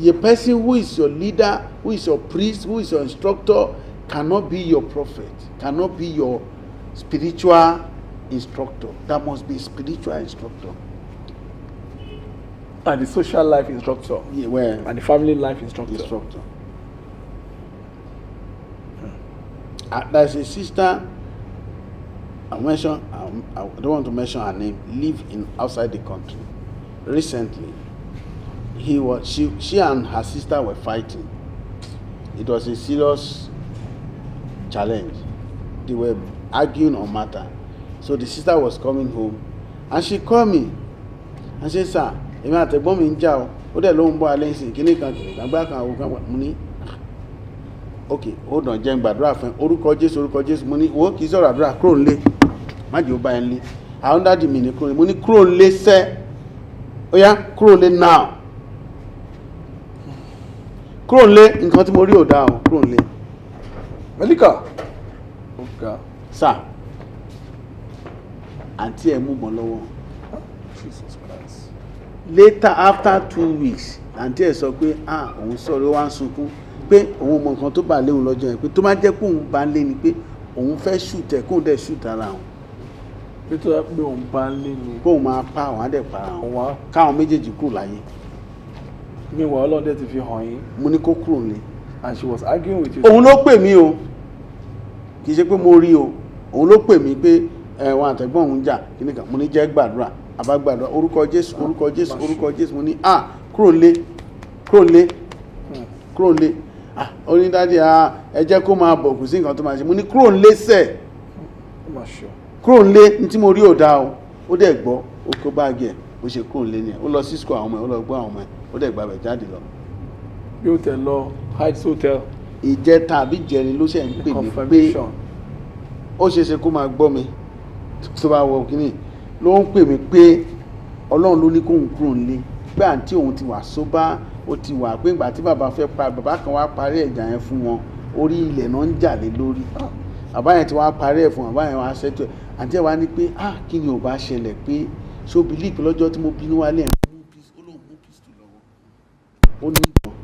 A person who is your leader, who is your priest, who is your instructor, cannot be your prophet, cannot be your spiritual instructor. That must be a spiritual instructor. And the social life instructor. Yeah, well, And the family life instructor. There's a sister, I don't want to mention her name, live in outside the country. Recently, she and her sister were fighting. It was a serious challenge. They were arguing on matter. So the sister was coming home, and she called me and said, "Sir, èmi àtẹ̀gbọ́n mi ń jà o, ó dẹ̀ ló ń bọ́ alẹ́ ìsìn kíní kan gbàgbá kan àwọn kan mo ní okay, hold on, jẹ́ n gbàdúrà fún orúkọ Jésù mo ní wo kì í sọ̀rọ̀ àdúrà kúrò ńlé má jẹ́ ó bá ẹ ńlé àwọn dáàdì mi ní kúrò mo ní kúrò ńlé sẹ́ ó yá kúrò ńlé now kúrò ńlé nǹkan tí mo rí ò dáa o kúrò ńlé. Melika. Okay. Sir, àǹtí ẹ̀ mú mọ́ lọ́wọ́. Jesus Christ. Later, after 2 weeks, àǹtí ẹ̀ sọ pé òun sọ̀rọ̀ ó wá ń sunkún pé òun mọ nǹkan tó bá léwu lọ́jọ́ yẹn pé tó má jẹ́ pé òun bá lé ni pé òun fẹ́ shoot ẹ̀ kóun dẹ̀ shoot ara òun. Pé tó yẹ pé òun bá ń lé ni. Kóun máa pa àwọn á dẹ̀ para òun káwọn méjèèjì kúrò láyé. Meanwhile, Ọlọ́dẹ ti fi hàn yín. Mo ní kó kúrò nílé. And she was arguing with you. Òun ló pè mí o, kì í ṣe pé mo rí o, òun ló pè mí pé wọn àtẹ̀gbọ́n òun jà kíní kan mo ní jẹ́ gbàdúrà àbágbàdúrà orúkọ Jésù mo ní kúrò nílé onídàájí ẹ jẹ́ kó máa bọ̀ kù sí nǹkan tó máa ṣe mo ní kúrò nílé sẹ̀ kúrò nílé ní tí mo rí ò dáa o ó dẹ̀ gbọ́ ó kó báàgì ẹ̀ ó ṣe kúrò nílé ni ẹ̀ ó lọ sí school àwọn ọmọ ẹ̀ ó lọ gbọ́ àwọn ọmọ ẹ̀ ó dẹ̀ gbàbẹ̀ jáde lọ. Bí ó tẹ̀ lọ Heights Hotel. Ìjẹta àbí ìjẹrin ló ṣe ń pè mí pé ó ṣeéṣe kó máa gbọ́ mi tó bá wọ kíní ló ń pè mí pé Ọlọ́run ló ní kóun kúrò nílé pé àǹtí òun ti wà sóbá ó ti wà pé ìgbà tí bàbá kan wá parí ẹ̀jà yẹn fún wọn orí ilẹ̀ náà ń jà lé lórí bàbá yẹn ti wá parí ẹ̀ fún bàbá yẹn wá ṣètò àǹtí ẹ̀ wá ní pé kí ni ò bá ṣẹlẹ̀ pé ṣó bílíìpì lọ́jọ́ tí mo bínú wálé ẹ̀ ó ní ìbọn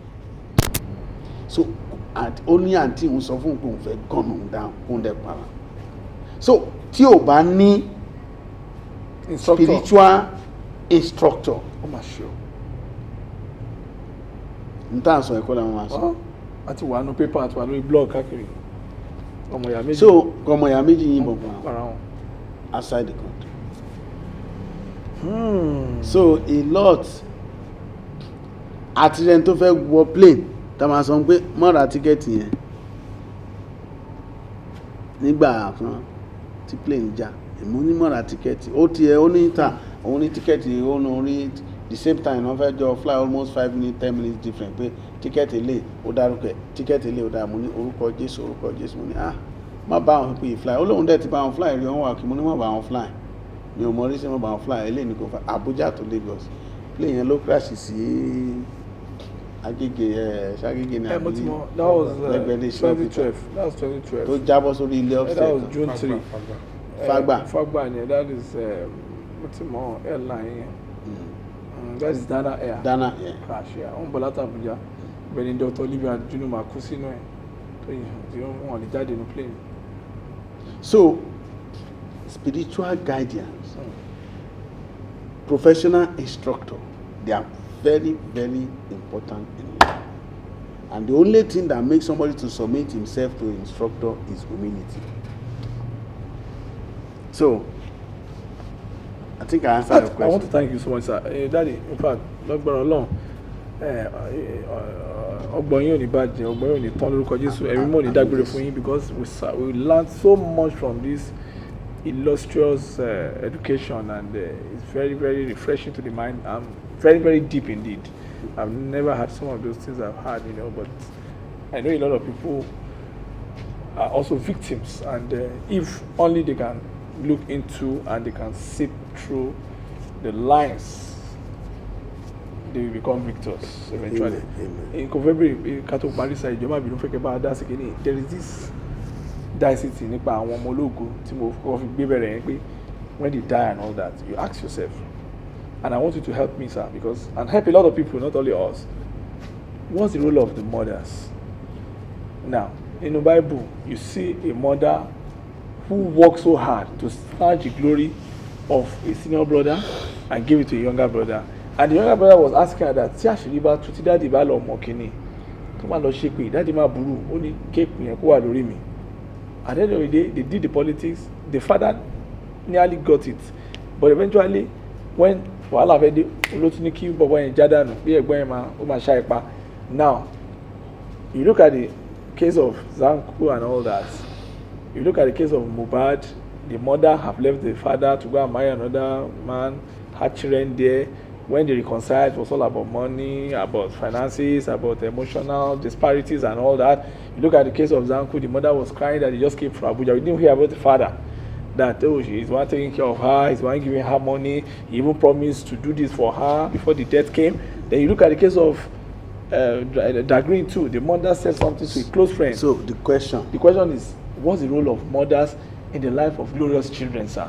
so ó ní àǹtí òun sọ fún òun pé òun fẹ́ gọ́nà òun dáhùn òun dẹ̀ para so tí ò bá ní spiritual instructor n tá à ń sọ ẹ̀kọ́ làwọn máa sọ. àti wà nù pépà àti wà lórí blog káàkiri ọmọ ìyá méjì. so ọmọ ìyá méjì yìnbọn pa para wọn outside the country. So a lot àti ẹni tó fẹ́ wọ plane tá a máa sọ pé mọ́ra tíkẹ́ẹ̀tì yẹn nígbà kan tí plane já èmi ní mọ́ra tíkẹ́ẹ̀tì ó tiẹ̀ ó ní ta òun ní tíkẹ́ẹ̀tì ó ní orí the same time wọ́n fẹ́ jọ fly almost 5 minutes 10 minutes different pé tíkẹ́ẹ̀tì lè ó dárúkọ tíkẹ́ẹ̀tì lè ó dá mo ní orúkọ Jésù mo ní má bá àwọn pípé fly ó lóun dẹ̀ ti bá wọn fly rí wọn wà kí mo ní má bá wọn fly mi ò mọ rí sí má bá wọn fly eléyìí ní kò fa Abuja to Lagos plane yẹn ló crash sí Agége Ṣàgége ní àbí lẹ́gbẹ̀dẹ̀ that was 2012 tó jábọ́ sórí ilé that upstairs was June 3 Fagba ni that is mo ti mọ airline yẹn that is Dana Air crash yẹn wọn bọ̀ láti Abuja bẹ́ẹ̀ ni Dr. Olivia Junu máa kú sínú ẹ̀ tó yìí tí wọ́n lè jáde ní plane. So spiritual guidance, professional instructor, they are very, very important in life. And the only thing that makes somebody to submit himself to an instructor is humility. So, I think I answered your question. I want to thank you so much, sir. Daddy, in fact, lọ́gbọ̀rọ̀ Ọlọ́run, ọgbọ̀n yín ò ní bàjẹ́, ọgbọ̀n yín ò ní tán lórúkọ Jésù, ẹ̀rí mọ́ ní dágbére fún yín because we learned so much from this illustrious education, and it's very, very refreshing to the mind. Very, very deep indeed. I've never had some of those things I've had, but I know a lot of people are also victims, and if only they can look into and they can sit through the lines, they will become victors eventually. In February, there is this dicey nípa àwọn ọmọ ológo tí mo kọ́ fi gbé bẹ̀rẹ̀ yẹn pé when they die and all that, you ask yourself, and I want you to help me, sir, and help a lot of people, not only us. What's the role of the mothers? Now, in the Bible, you see a mother who worked so hard to snatch the glory of a senior brother and give it to a younger brother. And the younger brother was asking her that, tí àṣírí bá tú tí dáàdì bá lọ mọ̀ kíní, tó máa lọ ṣe pé dáàdì máa burú, ó ní kéèpù yẹn kó wà lórí mi. At the end of the day, they did the politics. The father nearly got it, but eventually, when wàhálà fẹ́ dé, olótú ní kí bọ̀bọ̀ yẹn já dànù, bí ẹ̀gbọ́n yẹn ó máa ṣá ipa. Now, you look at the case of Zanku and all that. You look at the case of Mohbad. The mother have left the father to go and marry another man, had children there. When they reconciled, it was all about money, about finances, about emotional disparities and all that. You look at the case of Zanku, the mother was crying that he just came from Abuja. We didn't hear about the father, that he's one taking care of her, he's one giving her money. He even promised to do this for her before the death came. Then you look at the case of Dagrin too. The mother said something to a close friend. So the question is, what's the role of mothers in the life of glorious children, sir?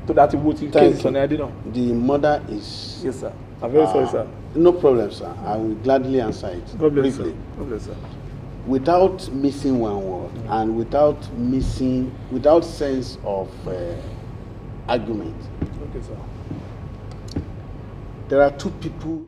So that the mother is... Yes, sir. I'm very sorry, sir. No problem, sir. I will gladly answer it. God bless, briefly. God bless, sir. Without missing one word and without sense of argument. Okay, sir. There are two people